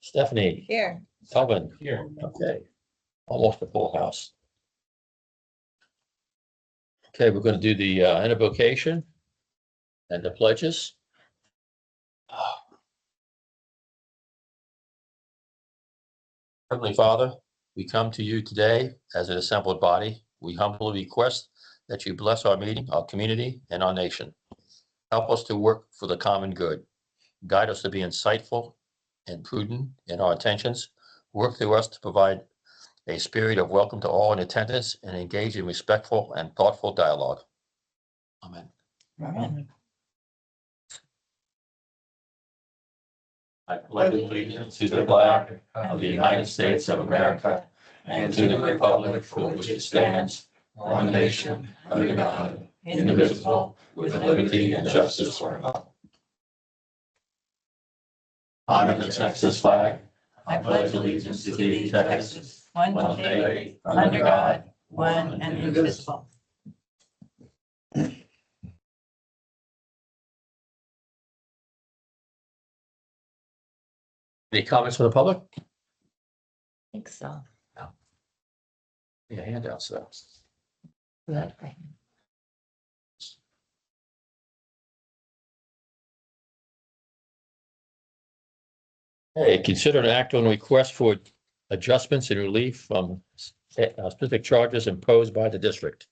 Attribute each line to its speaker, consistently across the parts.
Speaker 1: Stephanie,
Speaker 2: Here.
Speaker 1: Calvin. Here. Okay. Almost a full house. Okay, we're going to do the invocation and the pledges. Heavenly Father, we come to you today as an assembled body. We humbly request that you bless our meeting, our community, and our nation. Help us to work for the common good. Guide us to be insightful and prudent in our intentions. Work through us to provide a spirit of welcome to all in attendance and engage in respectful and thoughtful dialogue. Amen. I pledge allegiance to the flag of the United States of America and to the republic for which it stands, one nation, under God, indivisible, with liberty and justice for all. Honor the Texas flag. I pledge allegiance to thee, Texas, one state, under God, one and indivisible. Any comments from the public?
Speaker 2: I think so.
Speaker 1: Yeah, handouts though. Hey, consider an act on request for adjustments and relief from specific charges imposed by the district.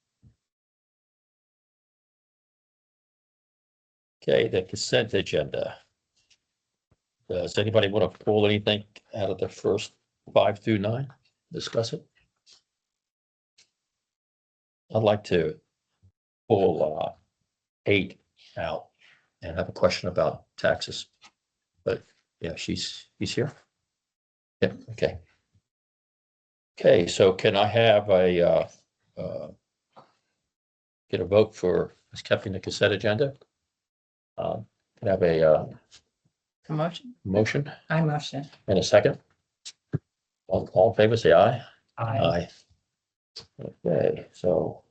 Speaker 1: Okay, the consent agenda. Does anybody want to pull anything out of the first 5 through 9? Discuss it. I'd like to pull 8 out and have a question about taxes. But yeah, he's here. Yeah, okay. Okay, so can I have a get a vote for keeping the consent agenda? Can I have a
Speaker 2: Motion?
Speaker 1: motion
Speaker 2: I motion.
Speaker 1: and a second? All in favor, say aye. Aye. Okay, so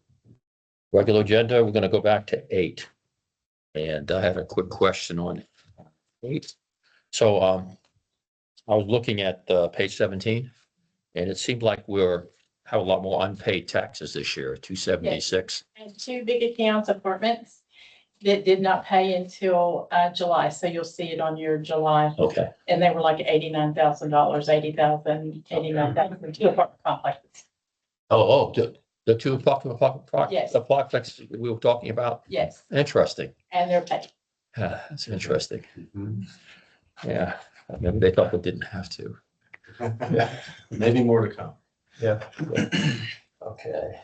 Speaker 1: regular agenda, we're gonna go back to 8. And I have a quick question on 8. So I was looking at page 17, and it seemed like have a lot more unpaid taxes this year, 276.
Speaker 3: And 2 big accounts apartments that did not pay until July. So you'll see it on your July.
Speaker 1: Okay,
Speaker 3: And they were like $89,000, 80,000, 89,000, 2 apartment complexes.
Speaker 1: the 2 apartment
Speaker 3: Yes.
Speaker 1: complexes we were talking about.
Speaker 3: Yes,
Speaker 1: Interesting.
Speaker 3: and they're paid.
Speaker 1: That's interesting. Yeah, maybe they thought they didn't have to.
Speaker 4: Yeah, maybe more to come.
Speaker 1: Yeah. Okay.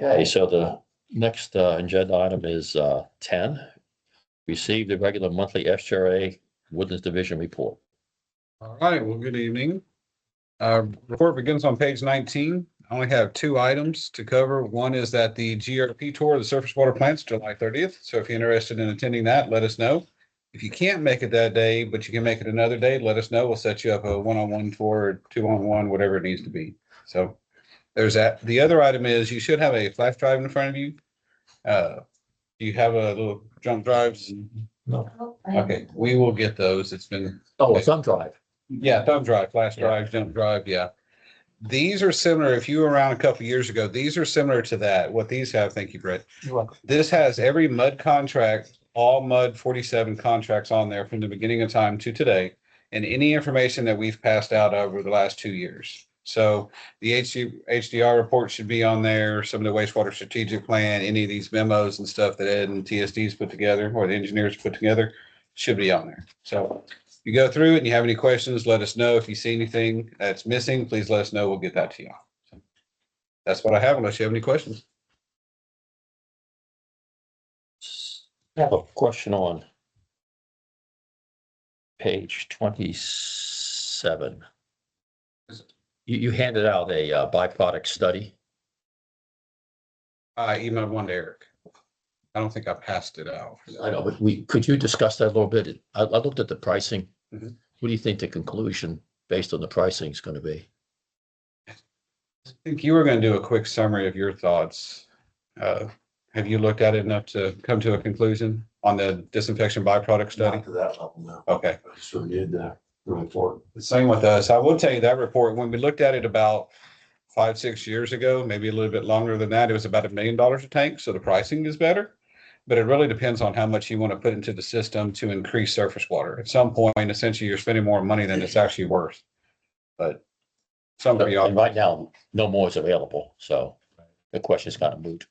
Speaker 1: Okay, so the next agenda item is 10. Receive the regular monthly FCRA Woodlands Division report.
Speaker 5: All right, well, good evening. Report begins on page 19. I only have 2 items to cover. One is that the GRP tour of the surface water plants, July 30th. So if you're interested in attending that, let us know. If you can't make it that day, but you can make it another day, let us know. We'll set you up a 1-on-1 tour, 2-on-1, whatever it needs to be. So there's that. The other item is you should have a flash drive in front of you. Do you have a little jump drives?
Speaker 1: No.
Speaker 5: Okay, we will get those. It's been,
Speaker 1: Oh, a thumb drive.
Speaker 5: yeah, thumb drive, flash
Speaker 1: Yeah.
Speaker 5: drive, jump drive, yeah. These are similar, if you were around a couple of years ago, these are similar to that. What these have, thank you, Brett.
Speaker 1: You're welcome.
Speaker 5: This has every MUD contract, all MUD 47 contracts on there from the beginning of time to today, and any information that we've passed out over the last 2 years. So the HDR report should be on there, some of the wastewater strategic plan, any of these memos and stuff that Ed and TSD's put together, or the engineers put together, should be on there. So if you go through it and you have any questions, let us know. If you see anything that's missing, please let us know. We'll get that to you. So that's what I have, unless you have any questions.
Speaker 1: I have a question on page 27. You handed out a byproduct study.
Speaker 5: I emailed one to Eric. I don't think I passed it out.
Speaker 1: I know, but could you discuss that a little bit? I looked at the pricing.
Speaker 5: Mhm.
Speaker 1: What do you think the conclusion based on the pricing is going to be?
Speaker 5: I think you were going to do a quick summary of your thoughts. Have you looked at it enough to come to a conclusion on the disinfection byproduct study?
Speaker 4: Not to that level, no.
Speaker 5: Okay,
Speaker 4: I just reviewed the the report.
Speaker 5: The same with us. I will tell you that report, when we looked at it about 5, 6 years ago, maybe a little bit longer than that, it was about $1 million a tank. So the pricing is better. But it really depends on how much you want to put into the system to increase surface water. At some point, essentially, you're spending more money than it's actually worth. But something
Speaker 1: And
Speaker 5: beyond.
Speaker 1: right now, no more is available, so the question is kind of moot.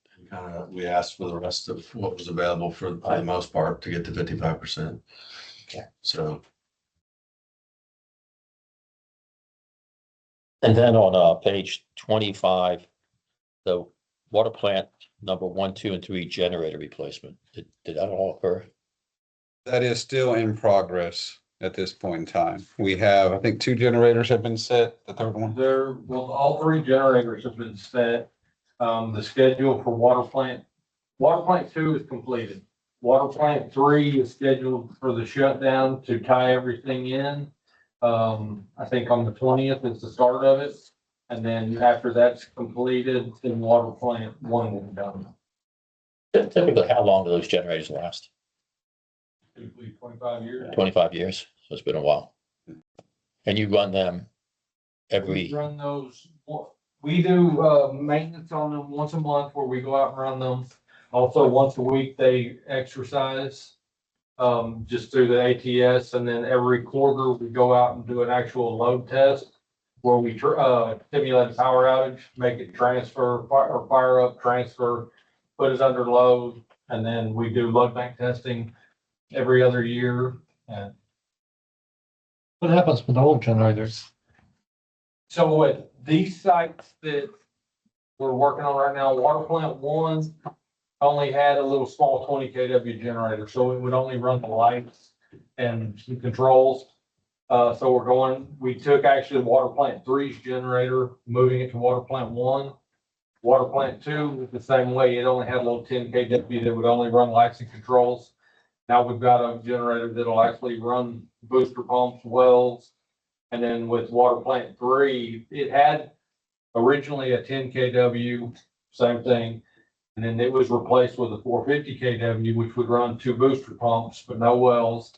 Speaker 4: We asked for the rest of what was available for the most part to get to 55%.
Speaker 1: Okay.
Speaker 4: So
Speaker 1: And then on page 25, the water plant number 1, 2, and 3 generator replacement, did that all occur?
Speaker 5: That is still in progress at this point in time. We have, I think, 2 generators have been set. The third one.
Speaker 6: Well, all 3 generators have been set. The schedule for water plant 2 is completed. Water plant 3 is scheduled for the shutdown to tie everything in. I think on the 20th is the start of it. And then after that's completed, then water plant 1 will be done.
Speaker 1: Typically, how long do those generators last?
Speaker 6: Typically 25 years.
Speaker 1: 25 years, so it's been a while. And you run them
Speaker 6: We
Speaker 1: every,
Speaker 6: run those, we do maintenance on them once a month where we go out and run them. Also, once a week, they exercise just through the ATS, and then every quarter, we go out and do an actual load test where we simulate a power outage, make it transfer, or fire up, transfer, put it under load, and then we do load bank testing every other year. And
Speaker 7: What happens with old generators?
Speaker 6: so at these sites that we're working on right now, water plant 1 only had a little small 20 kW generator, so it would only run the lights and some controls. So we took actually water plant 3's generator, moving it to water plant 1. Water plant 2 was the same way. It only had a little 10 kW that would only run lights and controls. Now we've got a generator that'll actually run booster pumps, wells. And then with water plant 3, it had originally a 10 kW, same thing. And then it was replaced with a 450 kW, which would run 2 booster pumps, but no wells.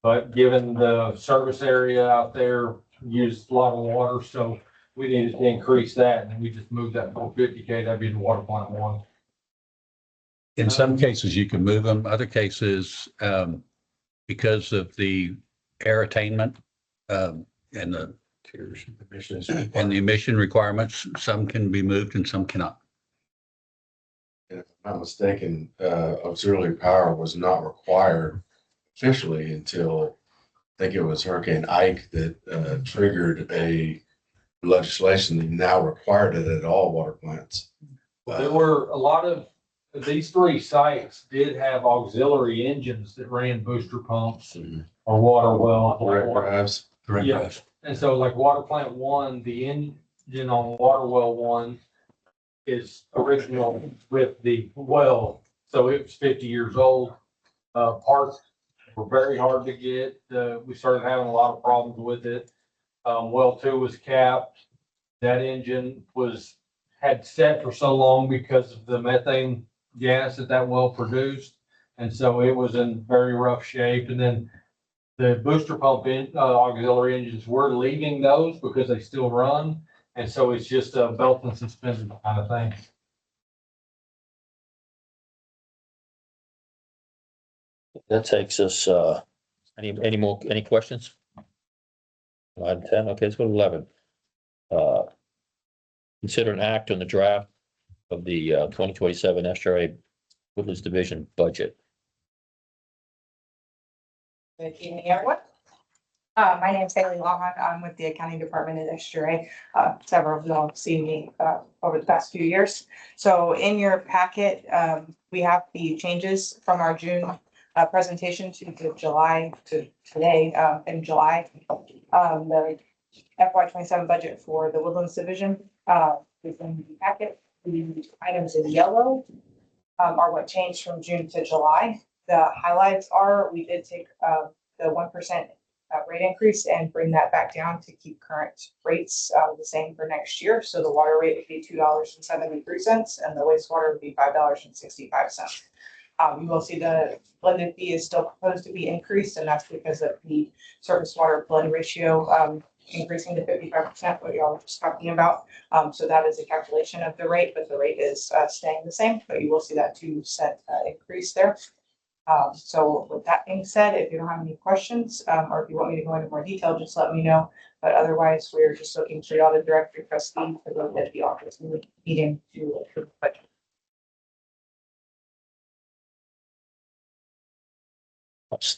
Speaker 6: But given the service area out there used a lot of water, so we needed to increase that. And we just moved that 450 kW to water plant 1.
Speaker 8: In some cases, you can move them. Other cases, because of the air attainment and the emission requirements, some can be moved and some cannot.
Speaker 4: if I'm not mistaken, auxiliary power was not required officially until I think it was Hurricane Ike that triggered a legislation that now required it at all water plants.
Speaker 6: There were a lot of, these 3 sites did have auxiliary engines that ran booster pumps or water well.
Speaker 4: Direct drives.
Speaker 6: Yeah. And so like water plant 1, the engine on water well 1 is original with the well. So it was 50 years old. Parts were very hard to get. We started having a lot of problems with it. Well 2 was capped. That engine had set for so long because of the methane gas that well produced. And so it was in very rough shape. And then the booster pump auxiliary engines were leaving those because they still run. And so it's just a belt and suspenders kind of thing.
Speaker 1: that takes us, any questions? Item 10, okay, let's go to 11. Consider an act on the draft of the 2027 SRA Woodlands Division budget.
Speaker 9: Good evening, everyone. My name is Haley Lawhon. I'm with the accounting department at SGRA. Several of you all have seen me over the past few years. So in your packet, we have the changes from our June presentation to the July to today in July. The FY27 budget for the Woodlands Division is in the packet. The items in yellow are what changed from June to July. The highlights are we did take the 1% rate increase and bring that back down to keep current rates the same for next year. So the water rate would be $2.73 and the wastewater would be $5.65. You will see the blended fee is still proposed to be increased, and that's because of the surface water blend ratio, increasing to 55%, what y'all were just talking about. So that is a calculation of the rate, but the rate is, staying the same, but you will see that 2% increase there. So with that being said, if you don't have any questions, or if you want me to go into more detail, just let me know. But otherwise, we're just looking for y'all to direct your trustee for the deputy office meeting to approve the budget.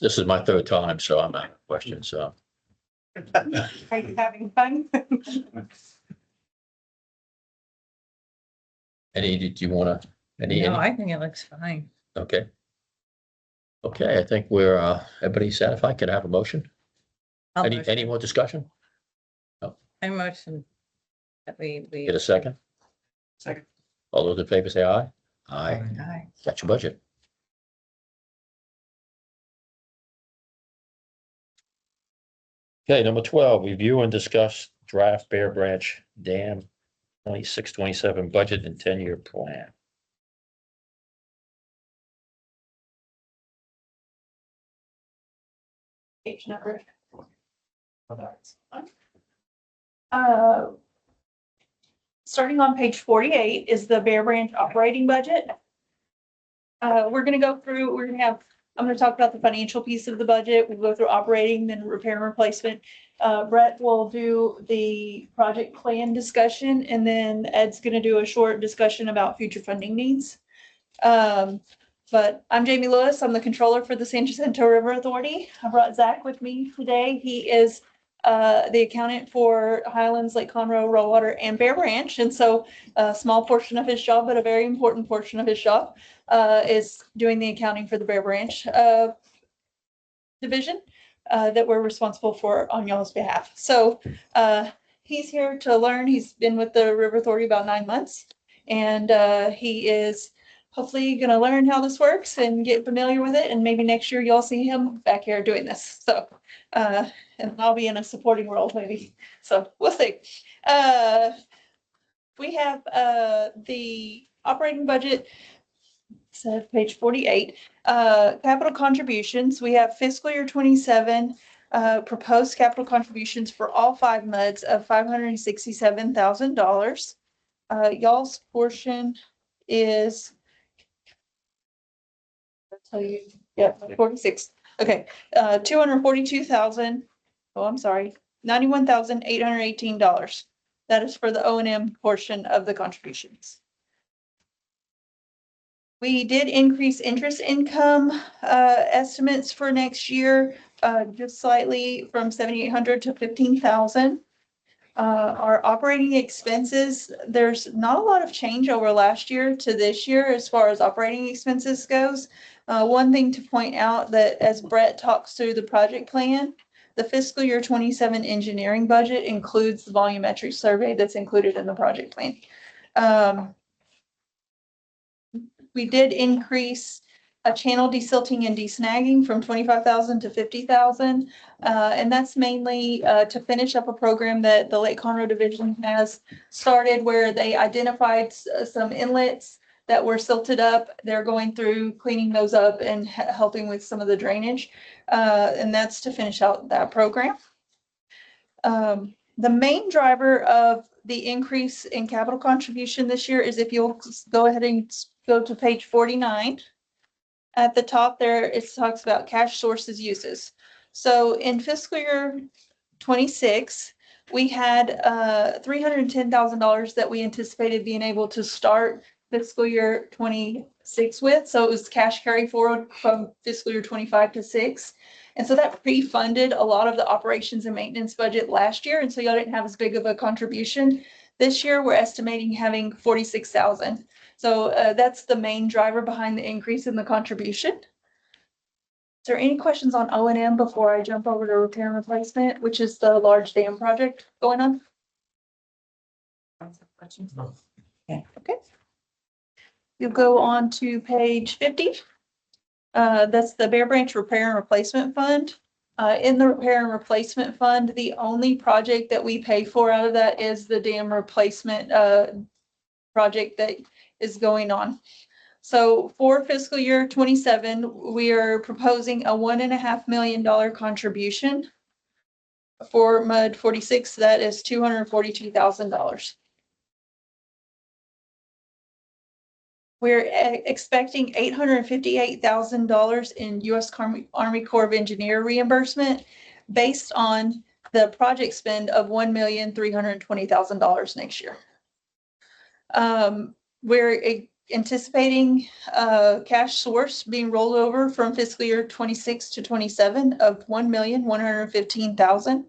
Speaker 1: This is my third time, so I'm not question, so.
Speaker 9: Are you having fun?
Speaker 1: Any, did you want to, any,
Speaker 2: No, I think it looks fine.
Speaker 1: okay. Okay, I think we're, everybody satisfied? Can I have a motion?
Speaker 2: I'll
Speaker 1: Any
Speaker 2: motion.
Speaker 1: more discussion?
Speaker 2: I motion that we.
Speaker 1: Get a second?
Speaker 7: Second.
Speaker 1: All those in favor say aye. Aye.
Speaker 2: Aye.
Speaker 1: Got your budget. Okay, number 12, review and discuss draft Bear Branch Dam 26-27 budget and 10-year plan.
Speaker 10: Page number. Starting on page 48 is the Bear Branch operating budget. We're gonna go through, I'm gonna talk about the financial piece of the budget. We'll go through operating, then repair and replacement. Brett will do the project plan discussion, and then Ed's gonna do a short discussion about future funding needs. But I'm Jamie Lewis. I'm the controller for the San Jacinto River Authority. I brought Zach with me today. He is the accountant for Highlands, Lake Conroe, Rollwater, and Bear Branch. And so a small portion of his job, but a very important portion of his job is doing the accounting for the Bear Branch division that we're responsible for on y'all's behalf. So he's here to learn. He's been with the River Authority about 9 months, and he is hopefully going to learn how this works and get familiar with it. And maybe next year you'll see him back here doing this. So, and I'll be in a supporting role maybe. So we'll see. We have the operating budget, so page 48, capital contributions. We have fiscal year 27 proposed capital contributions for all 5 MUDs of $567,000. Y'all's portion is, I'll tell you, yeah, 46. Okay, 242,000. Oh, I'm sorry, $91,818. That is for the O&M portion of the contributions. We did increase interest income estimates for next year, just slightly from 7,800 to 15,000. Our operating expenses, there's not a lot of change over last year to this year as far as operating expenses goes. One thing to point out that as Brett talks through the project plan, the fiscal year 27 engineering budget includes the volumetric survey that's included in the project plan. We did increase a channel desilting and desnagging from 25,000 to 50,000. And that's mainly to finish up a program that the Lake Conroe Division has started where they identified some inlets that were silted up. They're going through cleaning those up and helping with some of the drainage. And that's to finish out that program. The main driver of the increase in capital contribution this year is if you'll go ahead and go to page 49. At the top there, it talks about cash sources uses. So in fiscal year 26, we had $310,000 that we anticipated being able to start fiscal year 26 with. So it was cash carry forward from fiscal year 25 to 6. And so that pre-funded a lot of the operations and maintenance budget last year. And so y'all didn't have as big of a contribution. This year, we're estimating having 46,000. So that's the main driver behind the increase in the contribution. Is there any questions on O&M before I jump over to repair and replacement, which is the large dam project going on?
Speaker 2: Questions?
Speaker 10: Okay. You'll go on to page 50. That's the Bear Branch Repair and Replacement Fund. In the Repair and Replacement Fund, the only project that we pay for out of that is the dam replacement project that is going on. So for fiscal year 27, we are proposing a $1.5 million contribution. For MUD 46, that is $242,000. We're expecting $858,000 in U.S. Army Corps of Engineer reimbursement based on the project spend of $1,320,000 next year. We're anticipating cash source being rolled over from fiscal year 26 to 27 of $1,115,000.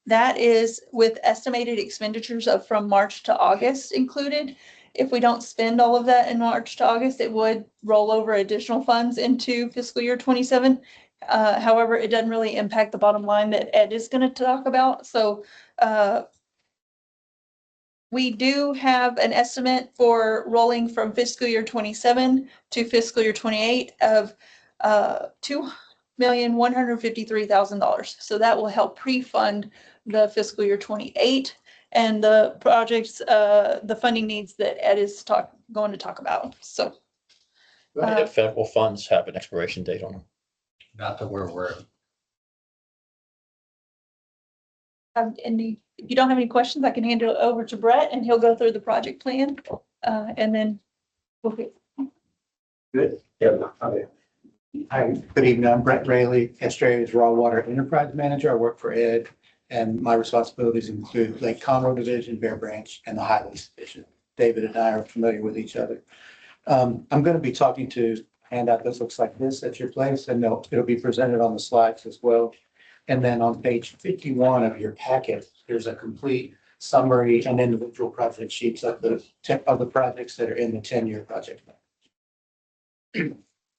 Speaker 10: That is with estimated expenditures of from March to August included. If we don't spend all of that in March to August, it would roll over additional funds into fiscal year 27. However, it doesn't really impact the bottom line that Ed is going to talk about. So we do have an estimate for rolling from fiscal year 27 to fiscal year 28 of $2,153,000. So that will help pre-fund the fiscal year 28 and the projects, the funding needs that Ed is going to talk about. So
Speaker 1: The federal funds have an expiration date on them.
Speaker 8: Not that we're aware of.
Speaker 10: and if you don't have any questions, I can hand it over to Brett and he'll go through the project plan. And then we'll get.
Speaker 11: Good. Yep. Okay. Hi, good evening. I'm Brett Rayleigh, Estuary's Raw Water Enterprise Manager. I work for Ed, and my responsibilities include Lake Conroe Division, Bear Branch, and the Highlands Division. David and I are familiar with each other. I'm going to be talking to a handout that looks like this at your place, and it'll be presented on the slides as well. And then on page 51 of your packet, there's a complete summary and individual project sheets of the projects that are in the 10-year project plan.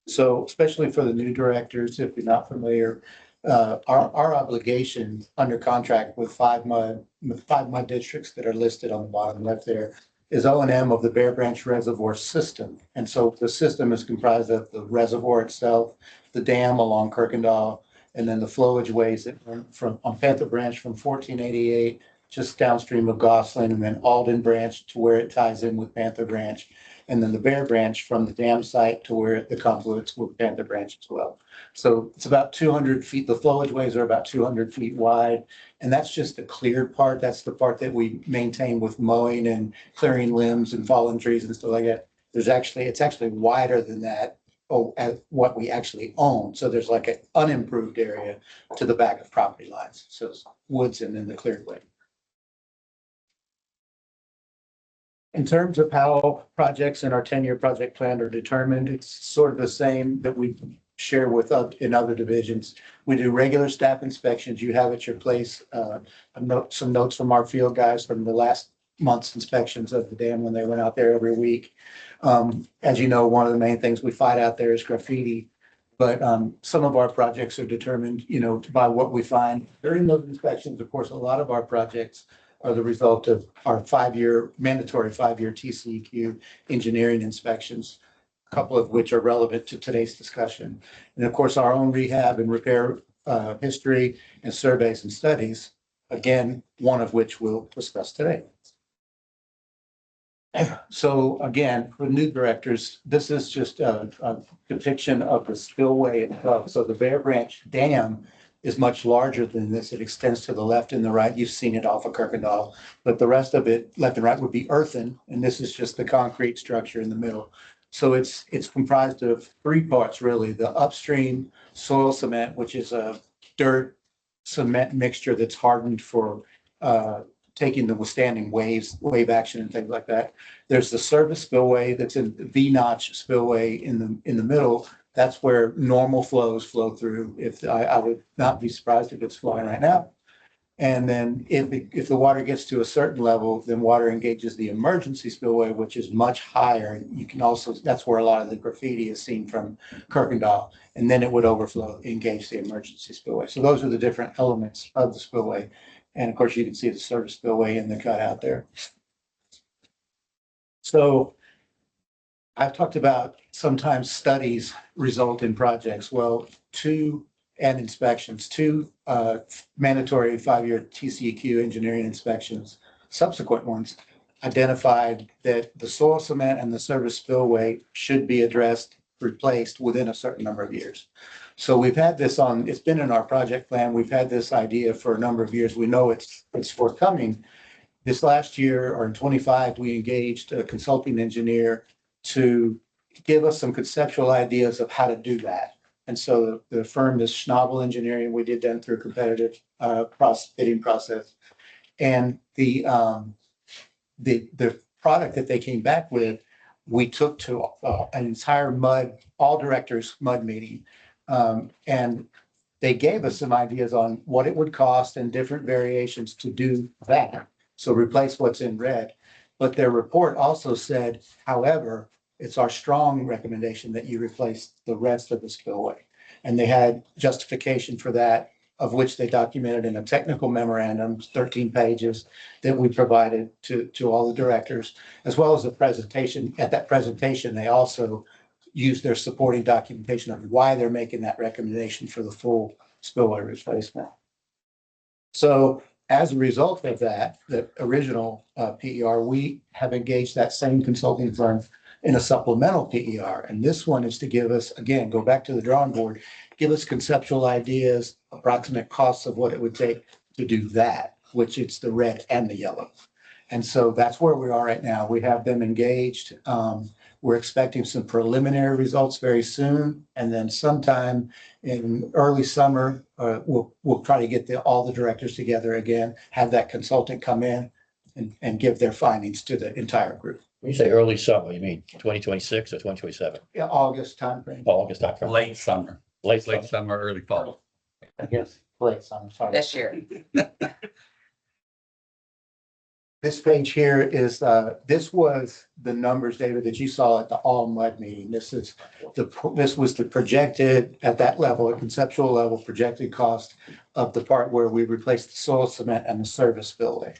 Speaker 11: So especially for the new directors, if you're not familiar, our obligation under contract with five mud districts that are listed on the bottom left there is O&M of the Bear Branch Reservoir system. And so the system is comprised of the reservoir itself, the dam along Kirkendall, and then the flowage ways that run from on Panther Branch from 1488 just downstream of Gosselin, and then Alden Branch to where it ties in with Panther Branch, and then the Bear Branch from the dam site to where the confluence with Panther Branch as well. So it's about 200 feet. The flowage ways are about 200 feet wide, and that's just the cleared part. That's the part that we maintain with mowing and clearing limbs and fallen trees and stuff like that. It's actually wider than that. At what we actually own. So there's like an unimproved area to the back of property lines. So it's woods and then the cleared way. In terms of how projects in our 10-year project plan are determined, it's sort of the same that we share with in other divisions. We do regular staff inspections. You have at your place some notes from our field guys from the last month's inspections of the dam when they went out there every week. As you know, one of the main things we fight out there is graffiti, but some of our projects are determined, by what we find during those inspections. Of course, a lot of our projects are the result of our mandatory five-year TCEQ engineering inspections, a couple of which are relevant to today's discussion. And of course, our own rehab and repair history and surveys and studies, again, one of which we'll discuss today. So again, for new directors, this is just a depiction of the spillway itself. So the Bear Branch Dam is much larger than this. It extends to the left and the right. You've seen it off of Kirkendall, but the rest of it, left and right, would be earthen, and this is just the concrete structure in the middle. So it's comprised of three parts, really. The upstream soil cement, which is a dirt cement mixture that's hardened for taking the withstanding wave action and things like that. There's the service spillway that's in the V-notch spillway in the middle. That's where normal flows flow through. I would not be surprised if it's flowing right now. And then if the water gets to a certain level, then water engages the emergency spillway, which is much higher. You can also, that's where a lot of the graffiti is seen from Kirkendall, and then it would overflow, engage the emergency spillway. So those are the different elements of the spillway. And of course, you can see the service spillway in the cutout there. So I've talked about sometimes studies result in projects. Well, two inspections, two mandatory five-year TCEQ engineering inspections, subsequent ones identified that the soil cement and the service spillway should be addressed, replaced within a certain number of years. So we've had this on, it's been in our project plan. We've had this idea for a number of years. We know it's forthcoming. This last year, or in 25, we engaged a consulting engineer to give us some conceptual ideas of how to do that. And so the firm is Schnabel Engineering. We did that through a competitive bidding process. And the product that they came back with, we took to an entire all directors mud meeting. And they gave us some ideas on what it would cost and different variations to do that. So replace what's in red. But their report also said, however, it's our strong recommendation that you replace the rest of the spillway. And they had justification for that, of which they documented in a technical memorandum, 13 pages, that we provided to all the directors, as well as the presentation. At that presentation, they also used their supporting documentation of why they're making that recommendation for the full spillway replacement. So as a result of that, the original PER, we have engaged that same consulting firm in a supplemental PER. And this one is to give us, again, go back to the drawing board, give us conceptual ideas, approximate costs of what it would take to do that, which it's the red and the yellow. And so that's where we are right now. We have them engaged. We're expecting some preliminary results very soon. And then sometime in early summer, we'll try to get all the directors together again, have that consultant come in and give their findings to the entire group.
Speaker 1: When you say early summer, you mean 2026 or 2027?
Speaker 11: Yeah, August timeframe.
Speaker 1: August, October.
Speaker 8: Late summer,
Speaker 1: Late
Speaker 8: late
Speaker 1: summer.
Speaker 8: summer, early fall.
Speaker 11: I guess late summer, sorry.
Speaker 2: This year.
Speaker 11: This page here is, this was the numbers, David, that you saw at the all mud meeting. This was the projected, at that level, a conceptual level, projected cost of the part where we replaced the soil cement and the service spillway.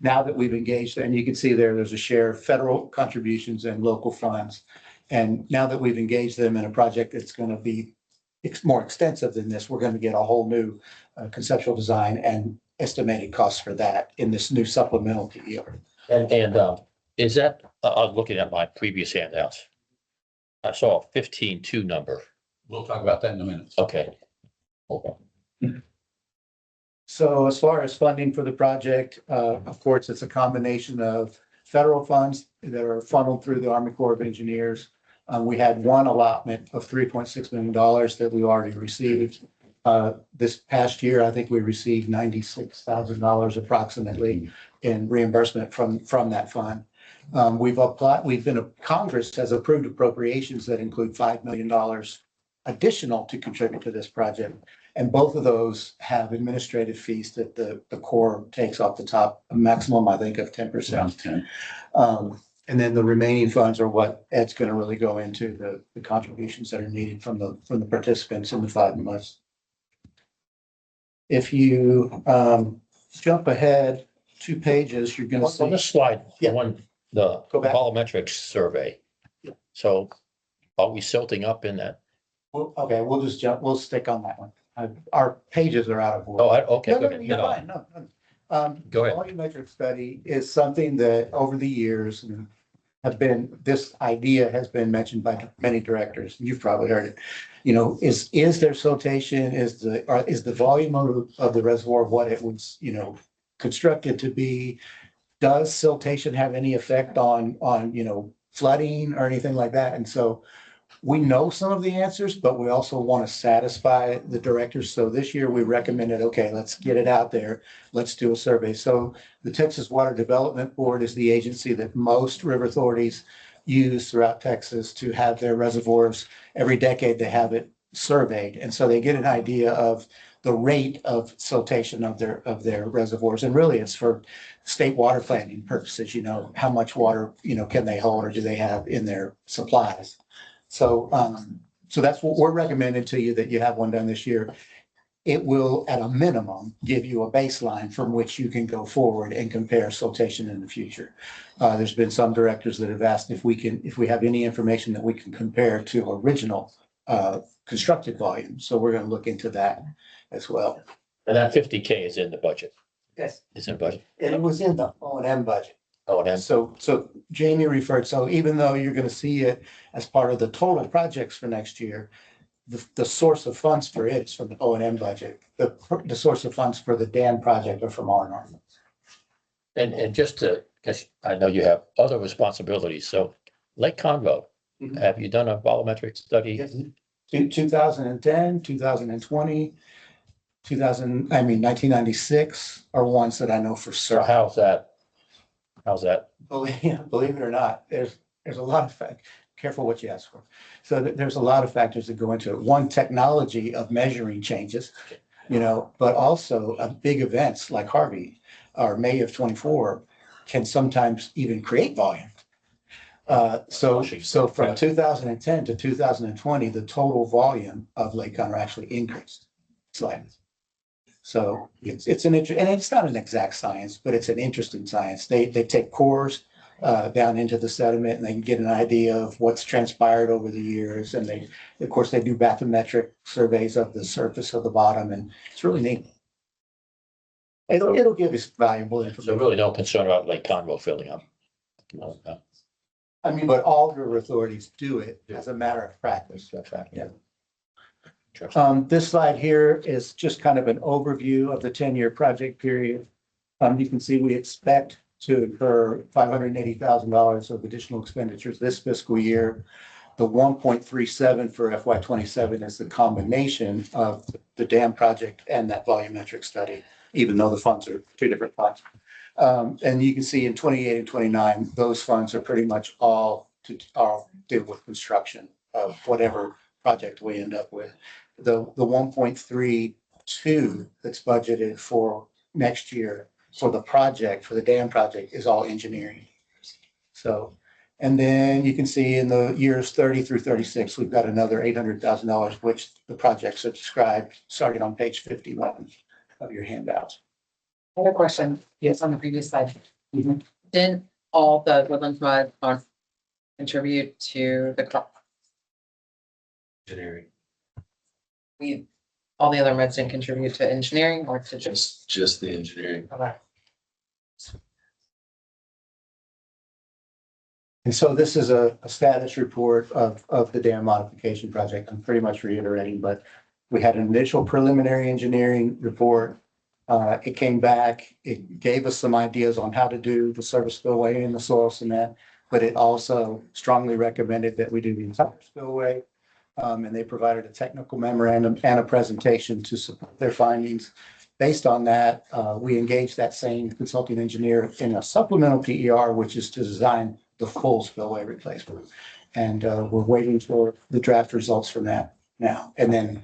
Speaker 11: Now that we've engaged, and you can see there's a share of federal contributions and local funds. And now that we've engaged them in a project that's going to be more extensive than this, we're going to get a whole new conceptual design and estimated costs for that in this new supplemental PER.
Speaker 1: And is that, I was looking at my previous handouts. I saw a 15.2 number.
Speaker 8: We'll talk about that in a minute.
Speaker 1: Okay. Okay.
Speaker 11: So as far as funding for the project, of course, it's a combination of federal funds that are funneled through the Army Corps of Engineers. We had one allotment of $3.6 million that we already received. This past year, I think we received $96,000 approximately in reimbursement from that fund. Congress has approved appropriations that include $5 million additional to contribute to this project. And both of those have administrative fees that the Corps takes off the top, a maximum, I think, of 10%. And then the remaining funds are what Ed's going to really go into, the contributions that are needed from the participants in the 5 months. If you jump ahead 2 pages, you're going to see.
Speaker 1: On this slide,
Speaker 11: Yeah.
Speaker 1: the
Speaker 11: Go back.
Speaker 1: volumetric survey.
Speaker 11: Yeah.
Speaker 1: So are we silting up in that?
Speaker 11: Okay, we'll stick on that one. Our pages are out of order.
Speaker 1: Oh, okay.
Speaker 11: No,
Speaker 1: okay.
Speaker 11: you're fine. No.
Speaker 1: Go ahead.
Speaker 11: Volumetric study is something that over the years this idea has been mentioned by many directors. You've probably heard it. You know, is there siltation? Is the volume of the reservoir what it was, constructed to be? Does siltation have any effect on flooding or anything like that? And so we know some of the answers, but we also want to satisfy the directors. So this year we recommended, okay, let's get it out there. Let's do a survey. So the Texas Water Development Board is the agency that most river authorities use throughout Texas to have their reservoirs. Every decade they have it surveyed. And so they get an idea of the rate of siltation of their reservoirs. And really it's for state water planning purposes, how much water, can they hold or do they have in their supplies? So that's what we're recommending to you, that you have one done this year. It will, at a minimum, give you a baseline from which you can go forward and compare siltation in the future. There's been some directors that have asked if we have any information that we can compare to original constructed volume. So we're going to look into that as well.
Speaker 1: And that 50K is in the budget.
Speaker 11: Yes,
Speaker 1: It's in budget.
Speaker 11: and it was in the O and M budget.
Speaker 1: Oh, and
Speaker 11: So Jamie referred, so even though you're gonna see it as part of the total projects for next year, the source of funds for it is from the O and M budget. The source of funds for the dam project are from R&R.
Speaker 1: and just to, because I know you have other responsibilities, so Lake Conroe,
Speaker 11: Mhm.
Speaker 1: have you done a volumetric study?
Speaker 11: Yes. 2010, 2020, 1996 are ones that I know for
Speaker 1: So
Speaker 11: certain.
Speaker 1: how's that? How's that?
Speaker 11: Believe it or not, there's a lot of careful what you ask for. So there's a lot of factors that go into it. One, technology of measuring changes, but also big events like Harvey or May of 24 can sometimes even create volume. So from 2010 to 2020, the total volume of Lake Conroe actually increased slightly. So and it's not an exact science, but it's an interesting science. They take cores down into the sediment and they can get an idea of what's transpired over the years. And of course, they do bathymetric surveys of the surface of the bottom, and it's really neat. It'll give us valuable
Speaker 1: So
Speaker 11: information.
Speaker 1: really no concern about Lake Conroe filling up. No.
Speaker 11: But all river authorities do it as a matter of practice. Yeah. This slide here is just kind of an overview of the 10-year project period. You can see we expect to incur $580,000 of additional expenditures this fiscal year. The 1.37 for FY27 is the combination of the dam project and that volumetric study, even though the funds are two different funds. And you can see in 28 and 29, those funds are pretty much all deal with construction of whatever project we end up with. The 1.32 that's budgeted for next year for the dam project is all engineering. So, and then you can see in the years 30 through 36, we've got another $800,000, which the projects are described starting on page 51 of your handouts.
Speaker 12: I have a question. Yes, on the previous slide.
Speaker 11: Mhm.
Speaker 12: Didn't all the woodlands mud contribute to the crop?
Speaker 4: Engineering.
Speaker 12: All the other meds didn't contribute to engineering or to
Speaker 4: Just the engineering.
Speaker 12: Okay.
Speaker 11: And so this is a status report of the dam modification project. I'm pretty much reiterating, but we had an initial preliminary engineering report. It came back, it gave us some ideas on how to do the surface spillway and the soil cement, but it also strongly recommended that we do the entire spillway. And they provided a technical memorandum and a presentation to support their findings. Based on that, we engaged that same consulting engineer in a supplemental PER, which is to design the full spillway replacement. And we're waiting for the draft results from that now. And then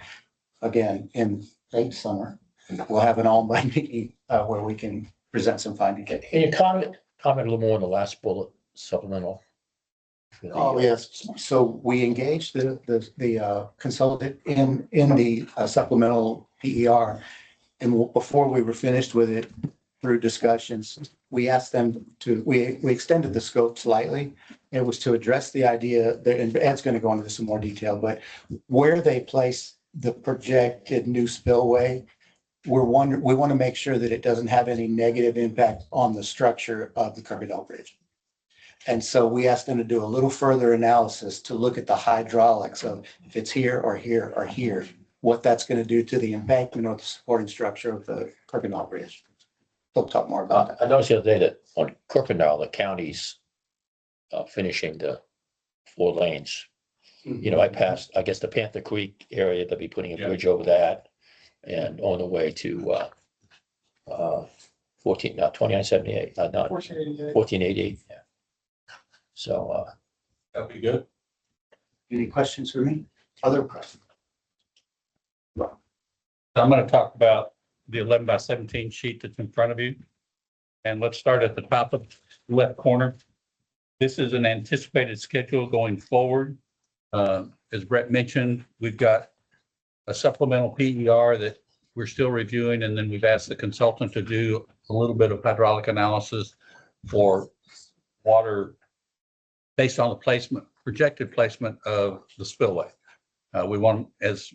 Speaker 11: again, in late summer, we'll have an all-night meeting where we can present some findings.
Speaker 1: Can you comment a little more on the last bullet supplemental?
Speaker 11: Oh, yes. So we engaged the consultant in the supplemental PER. And before we were finished with it, through discussions, we asked them we extended the scope slightly. It was to address the idea that, and Ed's going to go into this in more detail, but where they place the projected new spillway, we want to make sure that it doesn't have any negative impact on the structure of the Kirkendall Bridge. And so we asked them to do a little further analysis to look at the hydraulics of if it's here or here or here, what that's going to do to the embankment or the supporting structure of the Kirkendall Bridge. They'll talk more about that.
Speaker 1: I noticed the other day that on Kirkendall, the county's finishing the 4 lanes. I passed, I guess, the Panther Creek area, they'll be putting a bridge over that and on the way to 2978, not 1488. Yeah. So
Speaker 5: That'd be good.
Speaker 11: Any questions for me? Other questions?
Speaker 8: I'm going to talk about the 11 by 17 sheet that's in front of you. And let's start at the top of the left corner. This is an anticipated schedule going forward. As Brett mentioned, we've got a supplemental PER that we're still reviewing, and then we've asked the consultant to do a little bit of hydraulic analysis for water based on the projected placement of the spillway. We want, as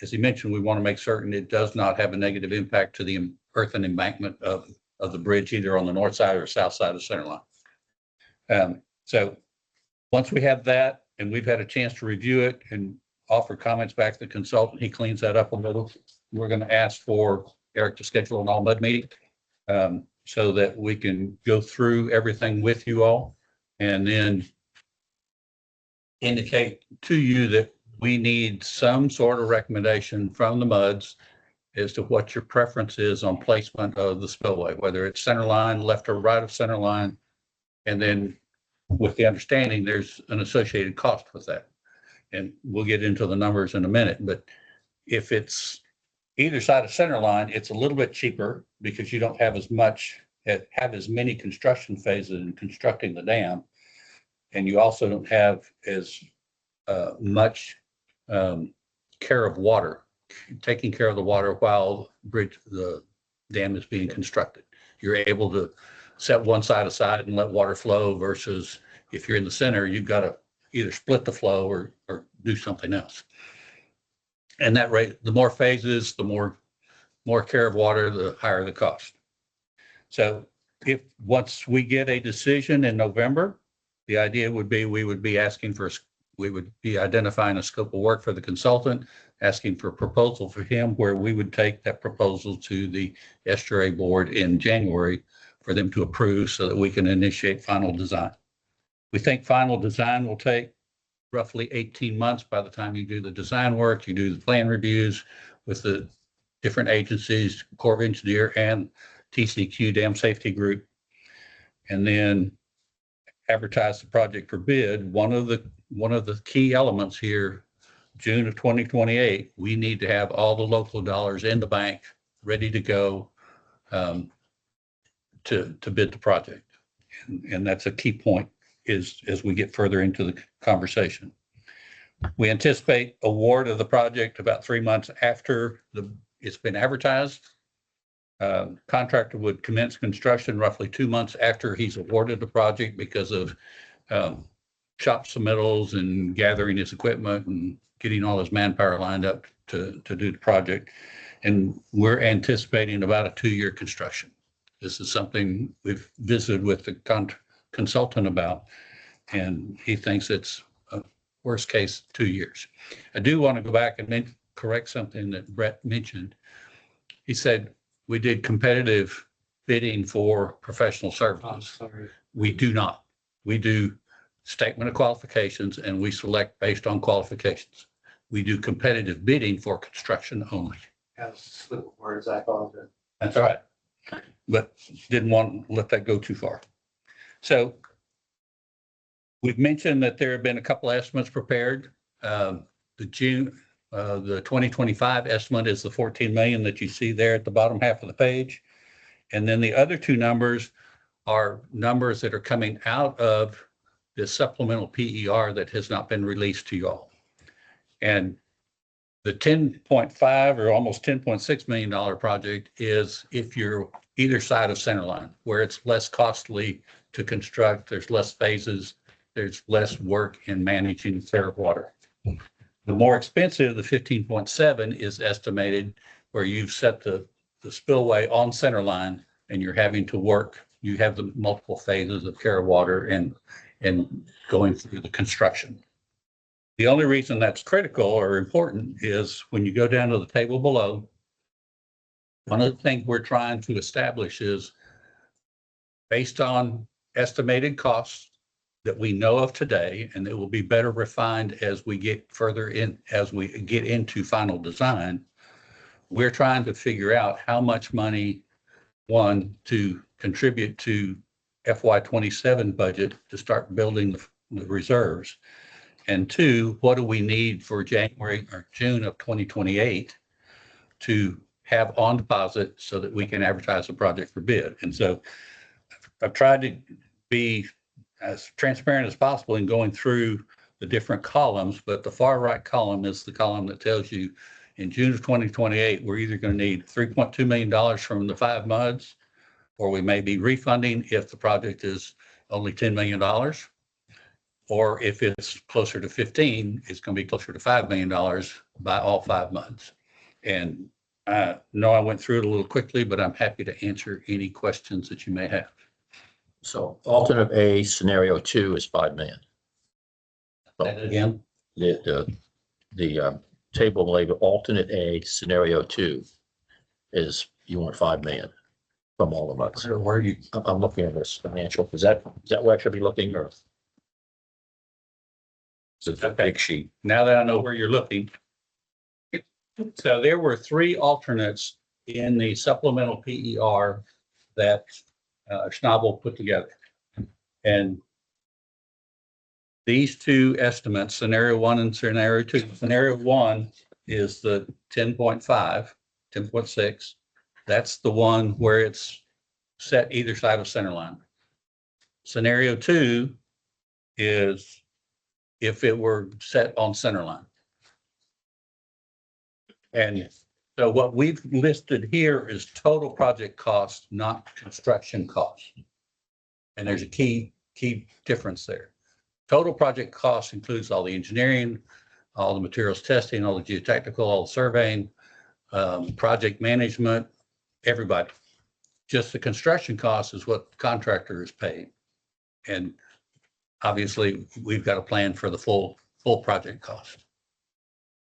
Speaker 8: he mentioned, we want to make certain it does not have a negative impact to the earthen embankment of of the bridge, either on the north side or south side of center line. So once we have that and we've had a chance to review it and offer comments back to the consultant, he cleans that up a little. We're going to ask for Eric to schedule an all mud meeting so that we can go through everything with you all and then indicate to you that we need some sort of recommendation from the MUDs as to what your preference is on placement of the spillway, whether it's center line, left or right of center line. And then with the understanding there's an associated cost with that. And we'll get into the numbers in a minute, but if it's either side of center line, it's a little bit cheaper because you don't have as many construction phases in constructing the dam. And you also don't have as much care of water, taking care of the water while the dam is being constructed. You're able to set one side aside and let water flow versus if you're in the center, you've got to either split the flow or do something else. And that rate, the more phases, the more care of water, the higher the cost. So if once we get a decision in November, the idea would be we would be identifying a scope of work for the consultant, asking for a proposal for him, where we would take that proposal to the SRA board in January for them to approve so that we can initiate final design. We think final design will take roughly 18 months by the time you do the design work, you do the plan reviews with the different agencies, Corps of Engineer and TCQ Dam Safety Group, and then advertise the project for bid. One of the key elements here, June of 2028, we need to have all the local dollars in the bank ready to go to bid the project. And that's a key point as we get further into the conversation. We anticipate award of the project about 3 months after it's been advertised. Contractor would commence construction roughly 2 months after he's awarded the project because of shop submittals and gathering his equipment and getting all his manpower lined up to do the project. And we're anticipating about a 2-year construction. This is something we've visited with the consultant about, and he thinks it's a worst case 2 years. I do want to go back and correct something that Brett mentioned. He said we did competitive bidding for professional services.
Speaker 7: Sorry.
Speaker 8: We do not. We do statement of qualifications and we select based on qualifications. We do competitive bidding for construction only.
Speaker 11: Have slip words, I apologize.
Speaker 8: That's all right. But didn't want to let that go too far. So we've mentioned that there have been a couple of estimates prepared. The 2025 estimate is the 14 million that you see there at the bottom half of the page. And then the other two numbers are numbers that are coming out of the supplemental PER that has not been released to you all. And the 10.5 or almost $10.6 million project is if you're either side of center line, where it's less costly to construct, there's less phases, there's less work in managing fair water. The more expensive, the 15.7 is estimated where you've set the spillway on center line and you're having to work, you have the multiple phases of care of water and going through the construction. The only reason that's critical or important is when you go down to the table below, one of the things we're trying to establish is based on estimated costs that we know of today, and it will be better refined as we get further in, as we get into final design. We're trying to figure out how much money, one, to contribute to FY27 budget to start building the reserves. And two, what do we need for January or June of 2028 to have on deposit so that we can advertise the project for bid? And so I've tried to be as transparent as possible in going through the different columns, but the far right column is the column that tells you in June of 2028, we're either going to need $3.2 million from the 5 MUDs, or we may be refunding if the project is only $10 million. Or if it's closer to 15, it's going to be closer to $5 million by all 5 MUDs. And No, I went through it a little quickly, but I'm happy to answer any questions that you may have.
Speaker 1: So alternate A, scenario 2 is 5 million.
Speaker 8: Again,
Speaker 1: The table label alternate A, scenario 2 is you want 5 million from all of us.
Speaker 8: where are you?
Speaker 1: I'm looking at this financial, is that where I should be looking or? It's a big sheet.
Speaker 8: Now that I know where you're looking. So there were 3 alternates in the supplemental PER that Schnabel put together. And these 2 estimates, scenario 1 and scenario 2, scenario 1 is the 10.5, 10.6. That's the one where it's set either side of center line. Scenario 2 is if it were set on center line. And so what we've listed here is total project cost, not construction cost. And there's a key difference there. Total project cost includes all the engineering, all the materials testing, all the geotechnical, all the surveying, project management, everybody. Just the construction cost is what the contractor is paying. And obviously, we've got a plan for the full project cost.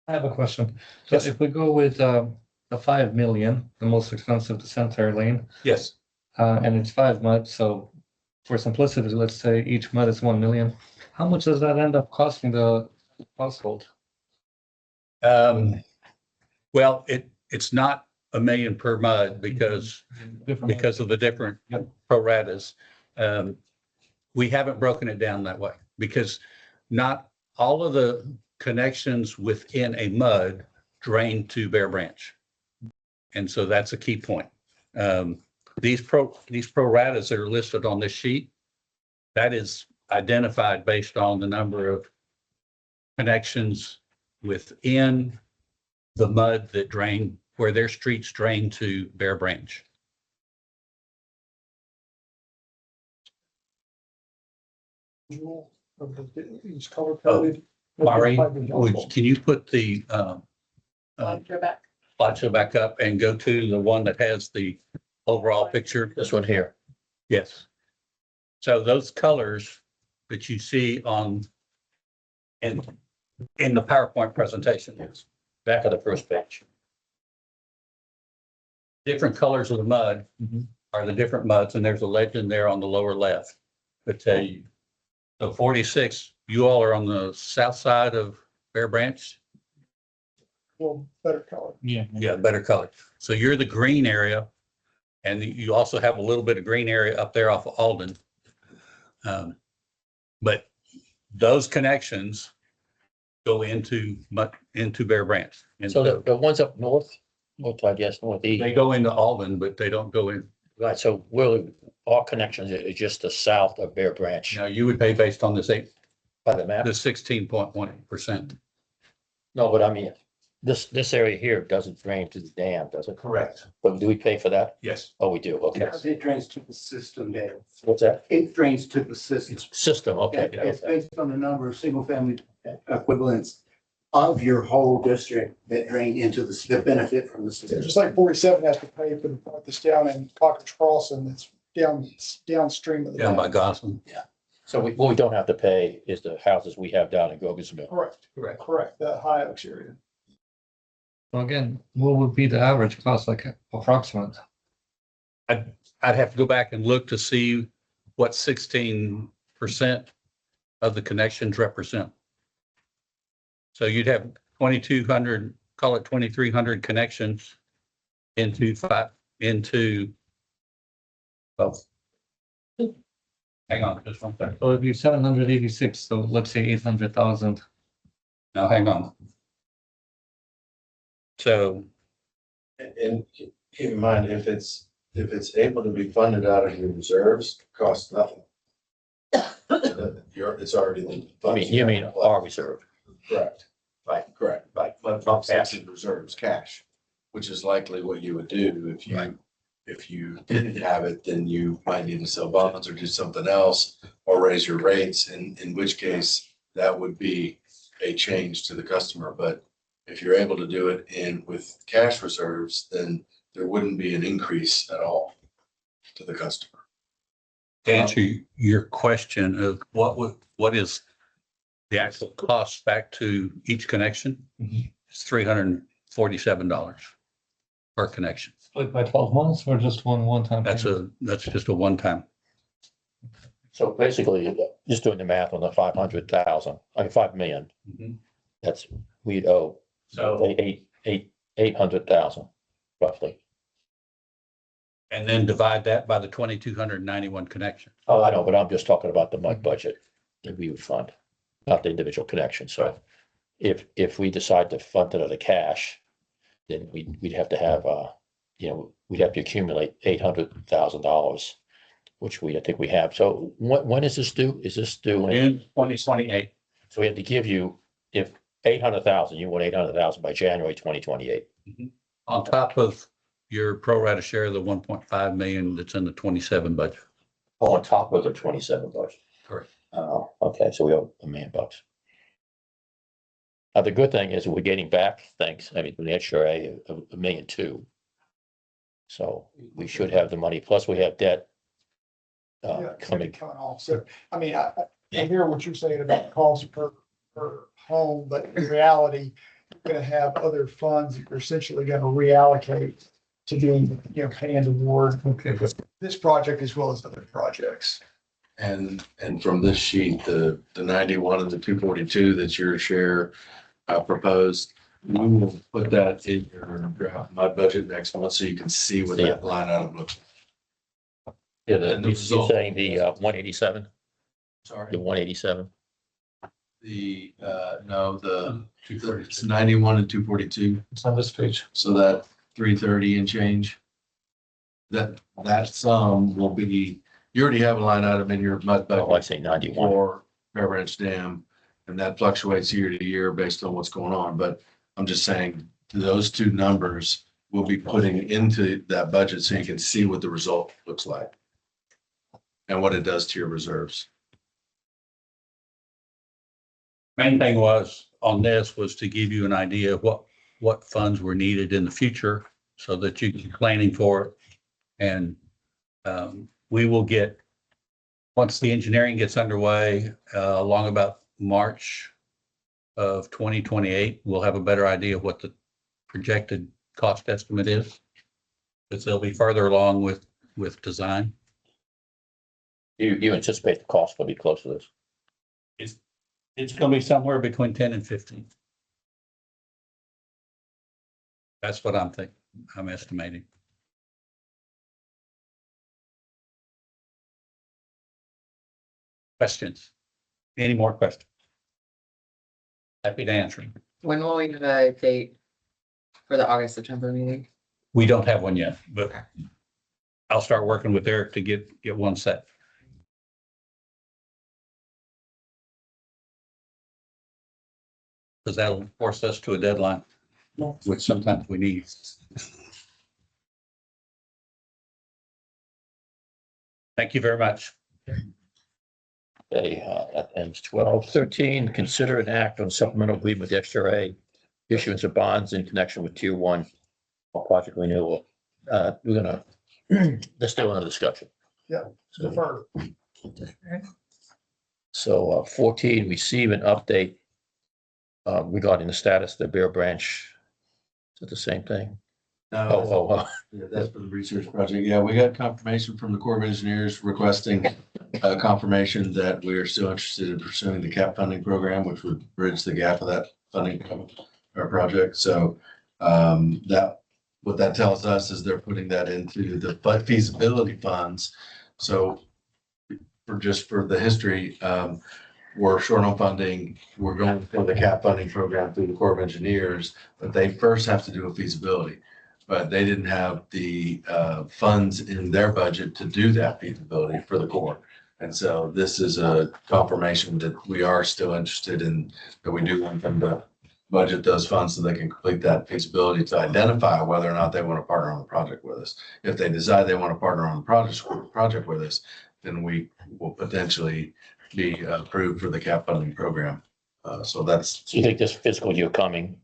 Speaker 7: I have a question. So
Speaker 8: Yes.
Speaker 7: if we go with the 5 million, the most expensive to center lane,
Speaker 8: Yes.
Speaker 7: and it's 5 mud, so for simplicity, let's say each mud is 1 million. How much does that end up costing the household?
Speaker 8: Well, it's not $1 million per mud because of the different pro ratas. We haven't broken it down that way because not all of the connections within a mud drain to Bear Branch. And so that's a key point. These pro ratas that are listed on this sheet, that is identified based on the number of connections within the mud that drain, where their streets drain to Bear Branch.
Speaker 7: Each color
Speaker 8: coded. Mari, can you put the
Speaker 3: Go back.
Speaker 8: slideshow back up and go to the one that has the overall picture?
Speaker 1: This one here.
Speaker 8: Yes. So those colors that you see on in the PowerPoint presentation,
Speaker 1: Back of the first page.
Speaker 8: different colors of the mud are the different muds, and there's a legend there on the lower left that tell you. So 46, you all are on the south side of Bear Branch.
Speaker 7: Well, better color. Yeah.
Speaker 8: Yeah, better color. So you're the green area, and you also have a little bit of green area up there off of Alden. But those connections go into Bear Branch. And
Speaker 1: So the ones up north, northeast.
Speaker 8: they go into Alden, but they don't go in.
Speaker 1: Right, so really, all connections are just the south of Bear Branch
Speaker 8: You know, you would pay based on this
Speaker 1: by the map.
Speaker 8: 16.1%.
Speaker 1: No, but I mean, this area here doesn't drain to the dam, does it?
Speaker 8: Correct.
Speaker 1: But do we pay for that?
Speaker 8: Yes.
Speaker 1: Oh, we do, okay.
Speaker 11: It drains to the system, Dave.
Speaker 1: What's that?
Speaker 11: It drains to the system.
Speaker 1: System, okay.
Speaker 11: It's based on the number of single-family equivalents of your whole district that drain into the benefit from the system.
Speaker 13: Just like 47 has to pay for the part that's down in Cocker's Crossing, that's downstream of the.
Speaker 8: Down by Goslin.
Speaker 1: So what we don't have to pay is the houses we have down in Gogan's Mill.
Speaker 13: Correct, that High Oaks area.
Speaker 7: So again, what would be the average cost, like approximate?
Speaker 8: I'd have to go back and look to see what 16% of the connections represent. So you'd have 2,200, call it 2,300 connections into both. Hang on, just one second.
Speaker 7: So it'd be 786, so let's say 800,000.
Speaker 8: Now, hang on. So,
Speaker 4: And keep in mind, if it's able to be funded out of your reserves, it costs nothing. It's already.
Speaker 1: You mean our reserve?
Speaker 4: Correct.
Speaker 1: Right.
Speaker 4: Correct.
Speaker 1: Right.
Speaker 4: Not cash in reserves, cash, which is likely what you would do if
Speaker 1: Right.
Speaker 4: you didn't have it, then you might need to sell bonds or do something else or raise your rates, in which case that would be a change to the customer. But if you're able to do it in with cash reserves, then there wouldn't be an increase at all to the customer.
Speaker 8: To answer your question of what is the actual cost back to each connection? It's $347 per connection.
Speaker 7: Split by 12 months or just one time?
Speaker 8: That's just a one-time.
Speaker 1: So basically, just doing the math on the 500,000, I mean, 5 million, that's, we'd owe
Speaker 8: So,
Speaker 1: 800,000 roughly.
Speaker 8: and then divide that by the 2,291 connections.
Speaker 1: Oh, I know, but I'm just talking about the MUD budget that we would fund, not the individual connection. So if we decide to fund it out of cash, then we'd have to have, we'd have to accumulate $800,000, which I think we have. So when is this due? Is this due?
Speaker 8: In 2028.
Speaker 1: So we have to give you, if 800,000, you want 800,000 by January 2028.
Speaker 8: On top of your pro rata share of the 1.5 million that's in the 27 budget.
Speaker 1: Oh, on top of the 27 budget.
Speaker 8: Correct.
Speaker 1: Oh, okay, so we owe $1 million. The good thing is we're getting back, thanks, I mean, from the HRA, $1.2 million. So we should have the money, plus we have debt
Speaker 13: Yeah,
Speaker 1: coming.
Speaker 13: coming off. So, I mean, I hear what you're saying about cost per home, but in reality, you're gonna have other funds that you're essentially gonna reallocate to being, paying toward this project as well as other projects.
Speaker 4: And from this sheet, the 91 and the 242 that your share proposed, we will put that in your draft MUD budget next month so you can see what that line item looks like.
Speaker 1: Yeah,
Speaker 4: And the
Speaker 1: you're
Speaker 4: result-
Speaker 1: saying the 187,
Speaker 4: Sorry,
Speaker 1: the 187?
Speaker 4: it's 91 and 242.
Speaker 7: It's on this page.
Speaker 4: So that 330 and change. That sum will be, you already have a line item in your MUD
Speaker 1: Oh, I
Speaker 4: budget
Speaker 1: say 91.
Speaker 4: for Bear Branch Dam. And that fluctuates year to year based on what's going on. But I'm just saying those two numbers will be putting into that budget so you can see what the result looks like. And what it does to your reserves.
Speaker 8: Main thing on this was to give you an idea of what funds were needed in the future so that you can be planning for it. And we will get, once the engineering gets underway, along about March of 2028, we'll have a better idea of what the projected cost estimate is. Because they'll be further along with design.
Speaker 1: You anticipate the cost will be close to this?
Speaker 8: It's going to be somewhere between 10 and 15. That's what I'm estimating. Questions? Any more questions? Happy to answer them.
Speaker 12: When will we have a date for the August, September meeting?
Speaker 8: We don't have one yet, but I'll start working with Eric to get one set. Because that'll force us to a deadline, which sometimes we need. Thank you very much.
Speaker 1: Okay, that ends 12. 13, consider an act on supplemental agreement with the XRA, issuance of bonds in connection with tier 1 project renewal. We're gonna, let's do another discussion.
Speaker 13: Yeah.
Speaker 1: So,
Speaker 13: Defer.
Speaker 1: so 14, receive an update regarding the status of the Bear Branch. Is it the same thing? Oh.
Speaker 4: Yeah, that's for the research project. Yeah, we got confirmation from the Corps of Engineers requesting confirmation that we are still interested in pursuing the CAP funding program, which would bridge the gap of that funding our project. So what that tells us is they're putting that into the feasibility funds. So for the history, we're short on funding. We're going for the CAP funding program through the Corps of Engineers, but they first have to do a feasibility. But they didn't have the funds in their budget to do that feasibility for the Corps. And so this is a confirmation that we are still interested in, that we do want them to budget those funds so they can complete that feasibility to identify whether or not they want to partner on the project with us. If they decide they want to partner on the project with us, then we will potentially be approved for the CAP funding program. So
Speaker 1: you think this fiscal year coming,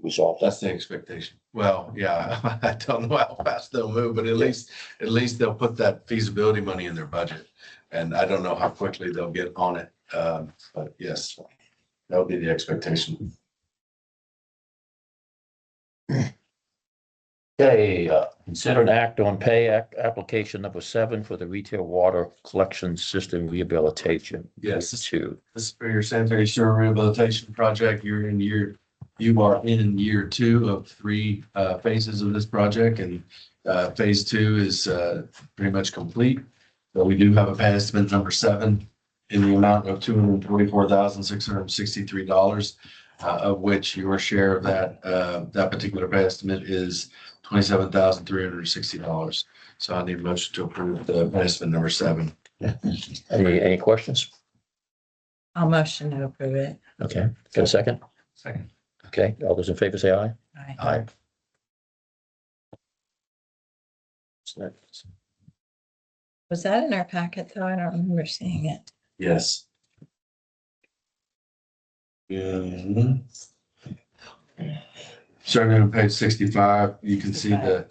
Speaker 1: resolve that.
Speaker 4: That's the expectation. Well, yeah, I don't know how fast they'll move, but at least they'll put that feasibility money in their budget. And I don't know how quickly they'll get on it. But yes, that'll be the expectation.
Speaker 1: Okay, consider an act on application number 7 for the retail water collection system rehabilitation.
Speaker 4: Yes.
Speaker 1: Two.
Speaker 4: This is for your sanitary sewer rehabilitation project. You are in year 2 of 3 phases of this project, and phase 2 is pretty much complete. So we do have a pay estimate number 7 in the amount of $224,663, of which your share of that particular pay estimate is $27,360. So I need a motion to approve the pay estimate number 7.
Speaker 1: Any questions?
Speaker 2: I'll motion to approve it.
Speaker 1: Okay, got a second?
Speaker 7: Second.
Speaker 1: Okay, all those in favor say aye.
Speaker 2: Aye.
Speaker 1: Aye. What's next?
Speaker 2: Was that in our packet though? I don't remember seeing it.
Speaker 4: Yes. Yeah. Starting on page 65, you can see the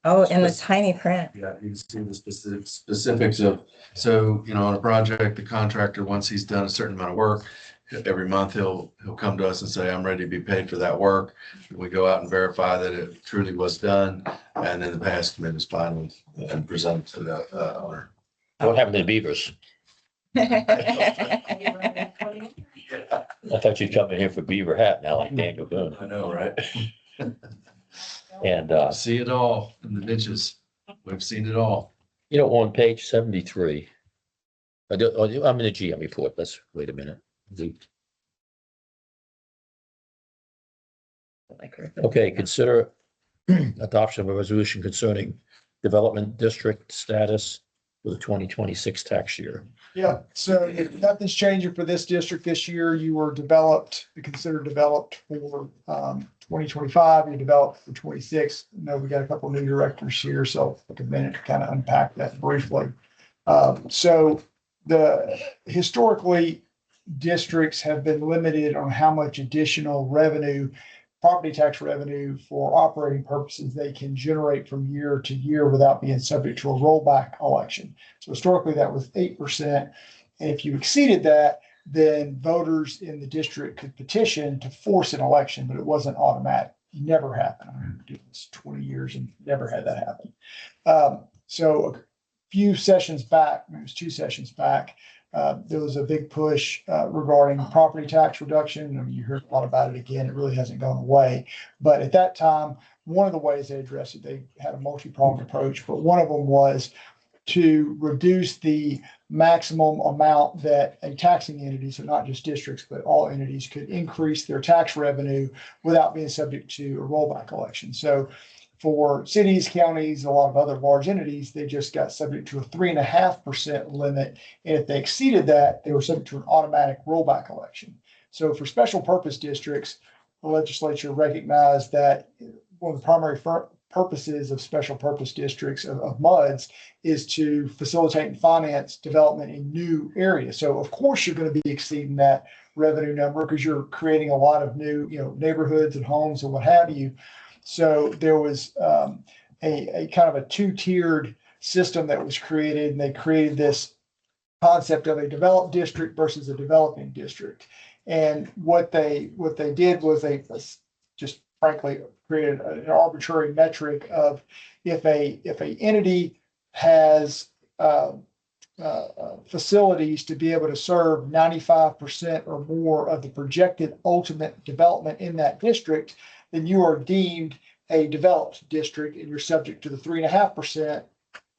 Speaker 2: Oh, in the tiny print.
Speaker 4: yeah, you can see the specifics of, so, on a project, the contractor, once he's done a certain amount of work, every month he'll come to us and say, I'm ready to be paid for that work. We go out and verify that it truly was done, and then the pay estimate is final and presented to the owner.
Speaker 1: What happened to the beavers? I thought you'd come in here for beaver hat now, like Daniel Boone.
Speaker 4: I know, right?
Speaker 1: And,
Speaker 4: See it all in the ditches. We've seen it all.
Speaker 1: on page 73, I'm in the GM report. Let's wait a minute. Okay, consider adoption of a resolution concerning development district status for the 2026 tax year.
Speaker 13: Yeah, so if nothing's changing for this district this year, you were considered developed for 2025, you developed for 26. We got a couple new directors here, so I'll take a minute to kind of unpack that briefly. So historically, districts have been limited on how much additional revenue, property tax revenue for operating purposes they can generate from year to year without being subject to a rollback election. So historically, that was 8%. And if you exceeded that, then voters in the district could petition to force an election, but it wasn't automatic. It never happened. I've been doing this 20 years and never had that happen. So a few sessions back, it was 2 sessions back, there was a big push regarding property tax reduction. I mean, you heard a lot about it again. It really hasn't gone away. But at that time, one of the ways they addressed it, they had a multi-pronged approach, but one of them was to reduce the maximum amount that a taxing entity, so not just districts, but all entities, could increase their tax revenue without being subject to a rollback election. So for cities, counties, a lot of other large entities, they just got subject to a 3.5% limit. And if they exceeded that, they were subject to an automatic rollback election. So for special purpose districts, the legislature recognized that one of the primary purposes of special purpose districts of MUDs is to facilitate and finance development in new areas. So of course, you're going to be exceeding that revenue number because you're creating a lot of new, neighborhoods and homes and what have you. So there was a kind of a 2-tiered system that was created, and they created this concept of a developed district versus a developing district. And what they did was they just frankly created an arbitrary metric of if a entity has facilities to be able to serve 95% or more of the projected ultimate development in that district, then you are deemed a developed district and you're subject to the 3.5%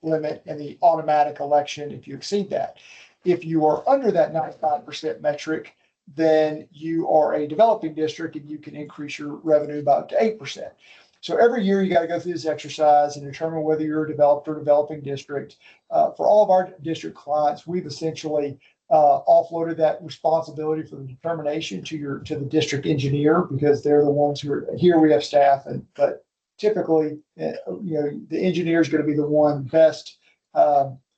Speaker 13: limit and the automatic election if you exceed that. If you are under that 95% metric, then you are a developing district and you can increase your revenue by up to 8%. So every year you got to go through this exercise and determine whether you're a developed or developing district. For all of our district clients, we've essentially offloaded that responsibility for the determination to the district engineer because they're the ones who are here. We have staff, but typically, the engineer is going to be the one best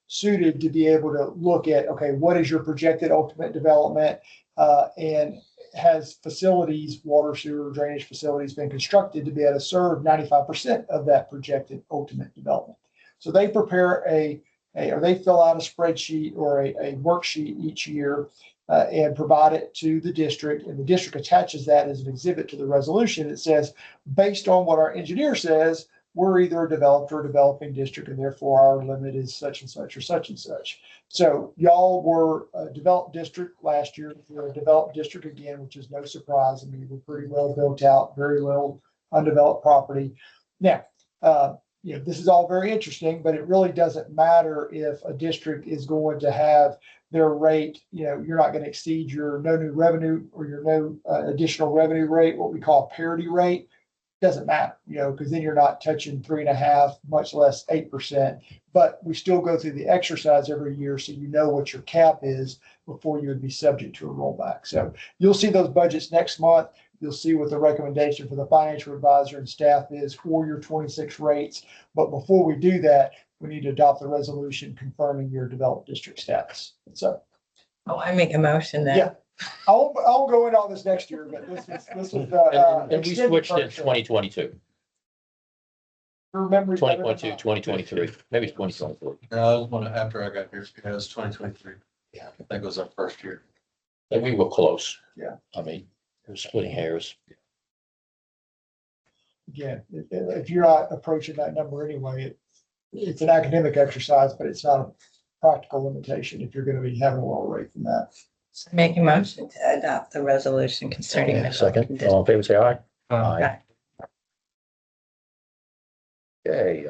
Speaker 13: suited to be able to look at, okay, what is your projected ultimate development? And has facilities, water, sewer, drainage facilities been constructed to be able to serve 95% of that projected ultimate development. So they prepare or they fill out a spreadsheet or a worksheet each year and provide it to the district, and the district attaches that as an exhibit to the resolution. It says, based on what our engineer says, we're either a developed or developing district, and therefore our limit is such and such or such and such. So y'all were a developed district last year. We're a developed district again, which is no surprise. I mean, we're pretty well built out, very little undeveloped property. Now, this is all very interesting, but it really doesn't matter if a district is going to have their rate, you're not going to exceed your no new revenue or your no additional revenue rate, what we call parity rate. Doesn't matter, because then you're not touching 3.5, much less 8%. But we still go through the exercise every year, so you know what your cap is before you would be subject to a rollback. So you'll see those budgets next month. You'll see what the recommendation for the financial advisor and staff is for your 26 rates. But before we do that, we need to adopt the resolution confirming your developed district status. So.
Speaker 2: Oh, I make a motion that.
Speaker 13: Yeah. I'll go into all this next year, but this is
Speaker 1: And we
Speaker 13: extended
Speaker 1: switched in
Speaker 13: version.
Speaker 1: 2022,
Speaker 13: Your memory's better than
Speaker 1: 2022,
Speaker 13: mine.
Speaker 1: 2023, maybe it's 2024.
Speaker 4: No, it was one after I got here. It was 2023.
Speaker 1: Yeah.
Speaker 4: I think it was our first year.
Speaker 1: And we were close.
Speaker 13: Yeah.
Speaker 1: I mean, it was splitting hairs.
Speaker 13: Again, if you're not approaching that number anyway, it's an academic exercise, but it's not a practical limitation if you're going to be having a lower rate than that.
Speaker 2: Make a motion to adopt the resolution concerning. the
Speaker 1: Second, all in favor, say aye.
Speaker 7: Aye.
Speaker 1: Okay,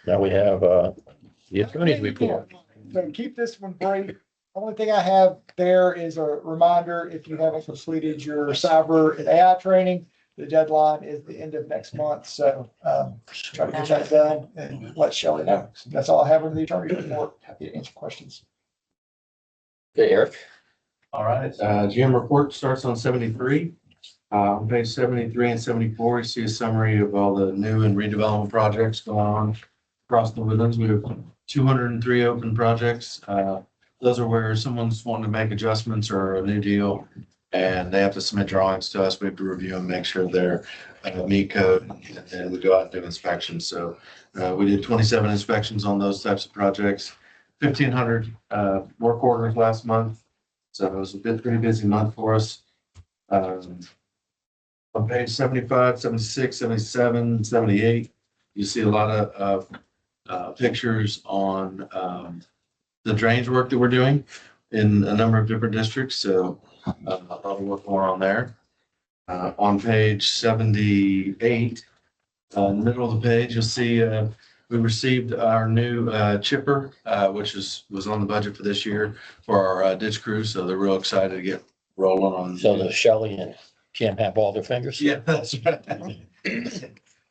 Speaker 1: now we have, the attorney's report.
Speaker 13: So keep this one brief. Only thing I have there is a reminder, if you haven't completed your cyber and AI training, the deadline is the end of next month. So try to get that done and let Shelley know. That's all I have in the attorney's report. Happy to answer questions.
Speaker 1: Okay, Eric.
Speaker 4: All right, GM report starts on 73. On page 73 and 74, you see a summary of all the new and redevelopment projects going on across the Woodlands. We have 203 open projects. Those are where someone's wanting to make adjustments or a new deal, and they have to submit drawings to us. We have to review them, make sure they're meet code, and then we go out and do inspections. So we did 27 inspections on those types of projects, 1,500 work orders last month. So it was a pretty busy month for us. On page 75, 76, 77, 78, you see a lot of pictures on the drainage work that we're doing in a number of different districts. So I'll work more on there. On page 78, in the middle of the page, you'll see we received our new chipper, which was on the budget for this year for our ditch crew. So they're real excited to get rolling on.
Speaker 1: So the Shelley and Kim have all their fingers?
Speaker 4: Yeah, that's right.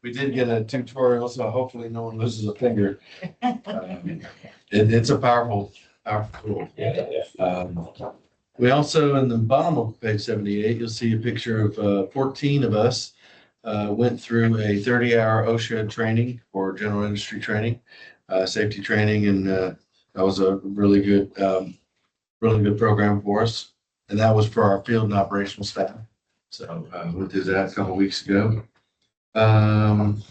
Speaker 4: We did get a tutorial, so hopefully no one loses a finger. It's a powerful tool. We also, in the bottom of page 78, you'll see a picture of 14 of us went through a 30-hour OSHA training for general industry training, safety training, and that was a really good program for us. And that was for our field and operational staff. So we did that a couple of weeks ago. Let's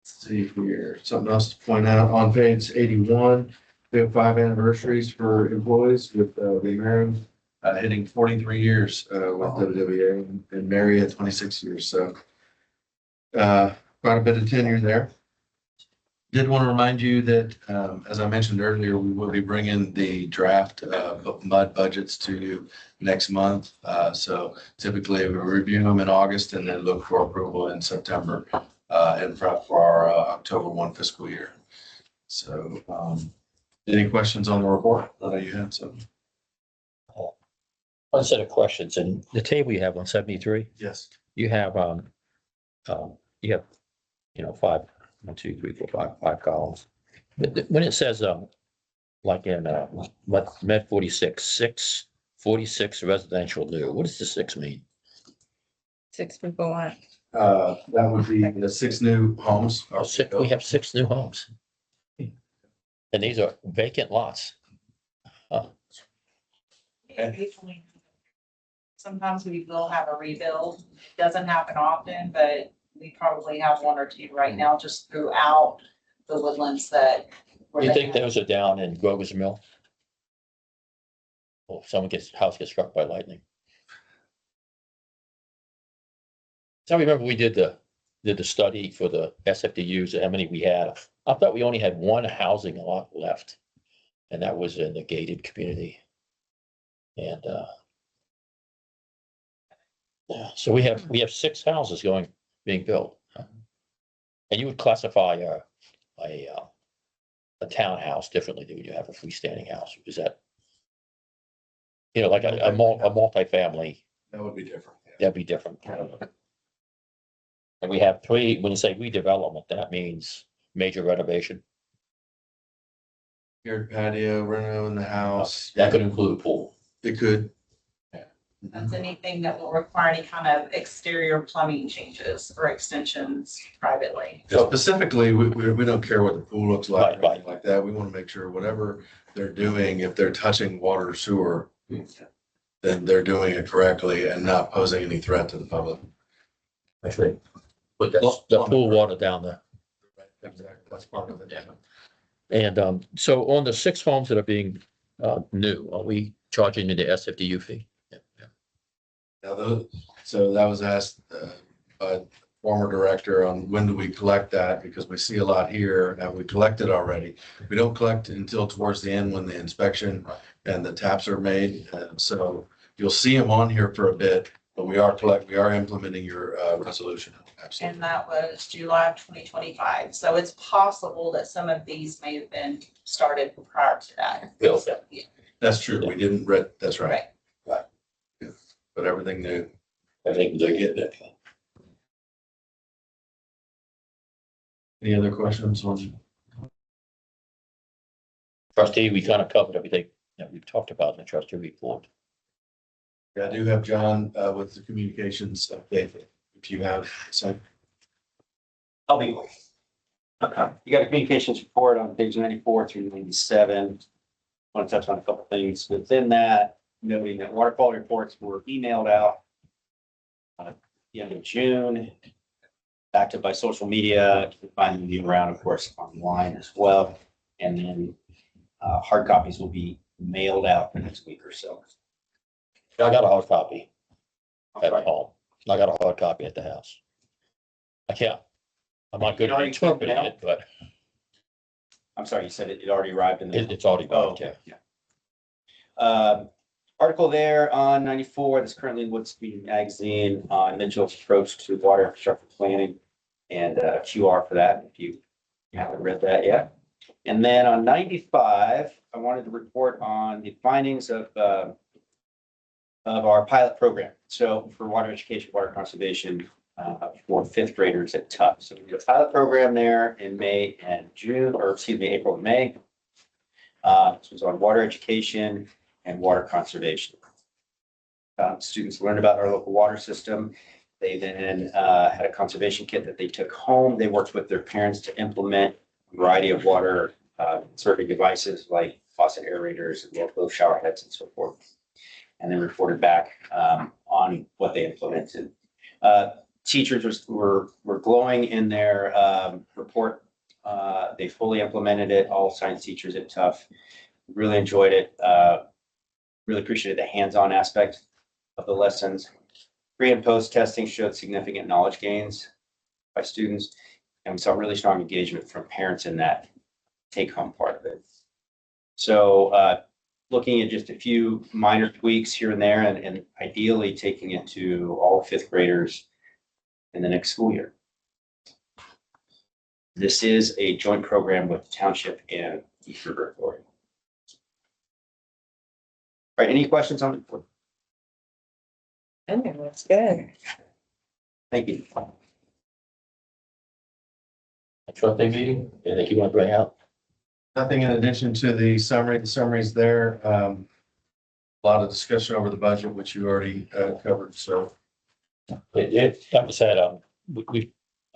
Speaker 4: see here, something else to point out on page 81. We have 5 anniversaries for employees with Marion hitting 43 years with WWA and Mary at 26 years. So quite a bit of tenure there. Did want to remind you that, as I mentioned earlier, we will be bringing the draft MUD budgets to you next month. So typically we review them in August and then look for approval in September and for our October 1 fiscal year. So any questions on the report? I know you had some.
Speaker 1: One set of questions, and the table you have on 73,
Speaker 4: Yes.
Speaker 1: you have, five, 1, 2, 3, 4, 5 columns. When it says, like in, Med 46, 46 residential new, what does the 6 mean?
Speaker 2: 6 people want.
Speaker 4: That would be the 6 new homes.
Speaker 1: We have 6 new homes. And these are vacant lots.
Speaker 9: occasionally, sometimes we will have a rebuild. It doesn't happen often, but we probably have one or two right now just throughout the woodlands that. where
Speaker 1: You
Speaker 9: they
Speaker 1: think
Speaker 9: have-
Speaker 1: those are down in Grover's Mill? Or house gets struck by lightning? So I remember we did the study for the SFDUs, how many we had. I thought we only had one housing lot left. And that was in the gated community. And, yeah, so we have 6 houses being built. And you would classify a townhouse differently than you have a freestanding house. Is that? You know, like a multifamily,
Speaker 4: That would be different. Yeah.
Speaker 1: that'd be different. And we have 3, when you say redevelopment, that means major renovation.
Speaker 4: Your patio, reno in the house.
Speaker 1: That could include a pool.
Speaker 4: It could.
Speaker 9: That's anything that will require any kind of exterior plumbing changes or extensions privately.
Speaker 4: Specifically, we don't care what the pool looks like or
Speaker 1: Right,
Speaker 4: anything like that. We want to make sure whatever they're doing, if they're touching water or sewer, then they're doing it correctly and not posing any threat to the public.
Speaker 1: Actually. But that's the pool water down there.
Speaker 4: Exactly. That's part of it. Yeah.
Speaker 1: And so on the 6 homes that are being new, are we charging the SFDU fee?
Speaker 4: Now, so that was asked by former director on when do we collect that? Because we see a lot here. Have we collected already? We don't collect until towards the end when the inspection and the taps are made. So you'll see them on here for a bit, but we are implementing your resolution. Absolutely.
Speaker 9: And that was July of 2025. So it's possible that some of these may have been started prior to that.
Speaker 1: Bill.
Speaker 9: Yeah.
Speaker 4: That's true. We didn't read, that's right.
Speaker 9: Right.
Speaker 4: Yeah. But everything new.
Speaker 1: I think they're getting it.
Speaker 4: Any other questions on?
Speaker 1: Trustee, we kind of covered everything that we've talked about in the trustee report.
Speaker 4: Yeah, I do have John with the communications update. If you have some.
Speaker 14: I'll be quick. You got a communications report on page 94 through 97. I want to touch on a couple things within that, noting that water quality reports were emailed out the end of June, backed up by social media. You can find them around, of course, online as well. And then hard copies will be mailed out the next week or so.
Speaker 1: I got a hard copy at home. I got a hard copy at the house. I can't. I'm not good at interpreting it, but
Speaker 14: I'm sorry, you said it already arrived in the.
Speaker 1: it's already.
Speaker 14: Oh, okay, yeah. Article there on 94, that's currently in Wood Speed Magazine on Mitchell's approach to water infrastructure planning and QR for that, if you haven't read that yet. And then on 95, I wanted to report on the findings of our pilot program. So for water education, water conservation, for 5th graders at Tufts. So we did a pilot program there in May and June, or excuse me, April and May. This was on water education and water conservation. Students learned about our local water system. They then had a conservation kit that they took home. They worked with their parents to implement a variety of water serving devices like faucet aerators and low shower heads and so forth. And then reported back on what they implemented. Teachers were glowing in their report. They fully implemented it. All science teachers at Tufts really enjoyed it. Really appreciated the hands-on aspect of the lessons. Pre and post testing showed significant knowledge gains by students, and we saw really strong engagement from parents in that take-home part of it. So looking at just a few minor tweaks here and there, and ideally taking it to all 5th graders in the next school year. This is a joint program with the township and East River Authority. All right, any questions on it?
Speaker 2: That's good.
Speaker 14: Thank you.
Speaker 1: Trustee meeting, anything you want to bring out?
Speaker 4: Nothing in addition to the summary. The summary's there. A lot of discussion over the budget, which you already covered. So
Speaker 1: Like I said, I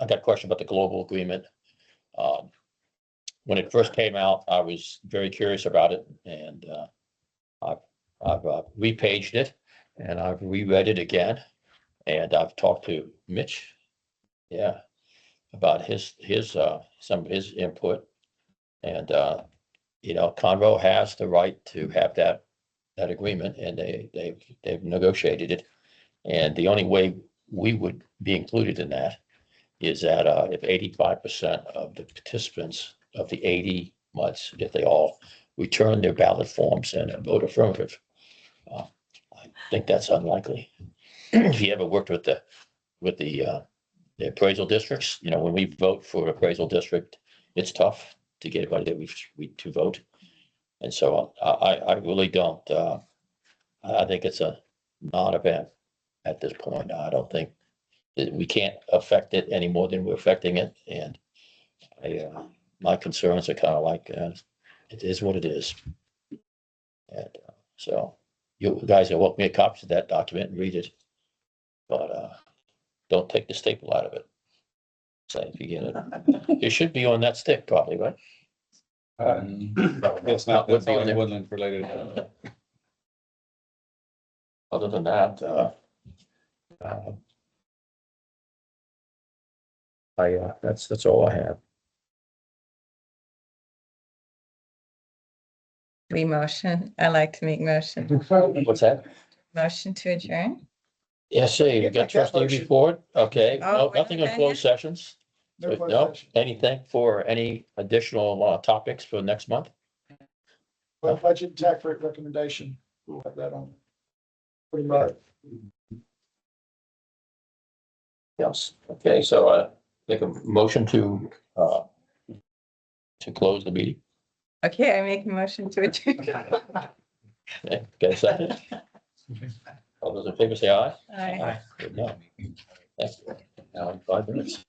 Speaker 1: got a question about the global agreement. When it first came out, I was very curious about it, and I've repaged it and I've reread it again. And I've talked to Mitch. Yeah. About some of his input. And, Conroe has the right to have that agreement and they've negotiated it. And the only way we would be included in that is that, if 85% of the participants of the 80 MUDs, if they all return their ballot forms and vote affirmative. I think that's unlikely. If you ever worked with the appraisal districts, when we vote for appraisal district, it's tough to get everybody that to vote. And so I really don't, I think it's a non-event at this point. I don't think that we can't affect it any more than we're affecting it. And my concerns are kind of like, it is what it is. And so you guys are welcome to get copies of that document and read it. But don't take the staple out of it. Say if you get it. It should be on that stick probably, right?
Speaker 5: It's not, that's all woodland related.
Speaker 1: Other than that, that's all I have.
Speaker 2: I like to make motion.
Speaker 1: What's that?
Speaker 2: Motion to adjourn?
Speaker 1: Yes, you
Speaker 13: Get
Speaker 1: got
Speaker 13: that
Speaker 1: trustee
Speaker 13: motion.
Speaker 1: report? Okay,
Speaker 2: Oh,
Speaker 1: no,
Speaker 2: we're
Speaker 1: nothing
Speaker 2: not
Speaker 1: on
Speaker 2: done
Speaker 1: closed
Speaker 2: yet?
Speaker 1: sessions.
Speaker 13: No
Speaker 1: So,
Speaker 13: closed
Speaker 1: no,
Speaker 13: session.
Speaker 1: anything for any additional topics for next month?
Speaker 13: Well, budget and tax rate recommendation, we'll have that on. Pretty much.
Speaker 1: Yes, okay, so make a motion to close the meeting.
Speaker 2: Okay, I make a motion to adjourn.
Speaker 1: Okay, get a second? All those in favor say aye.
Speaker 2: Aye.
Speaker 1: No. Thanks. Now in 5 minutes.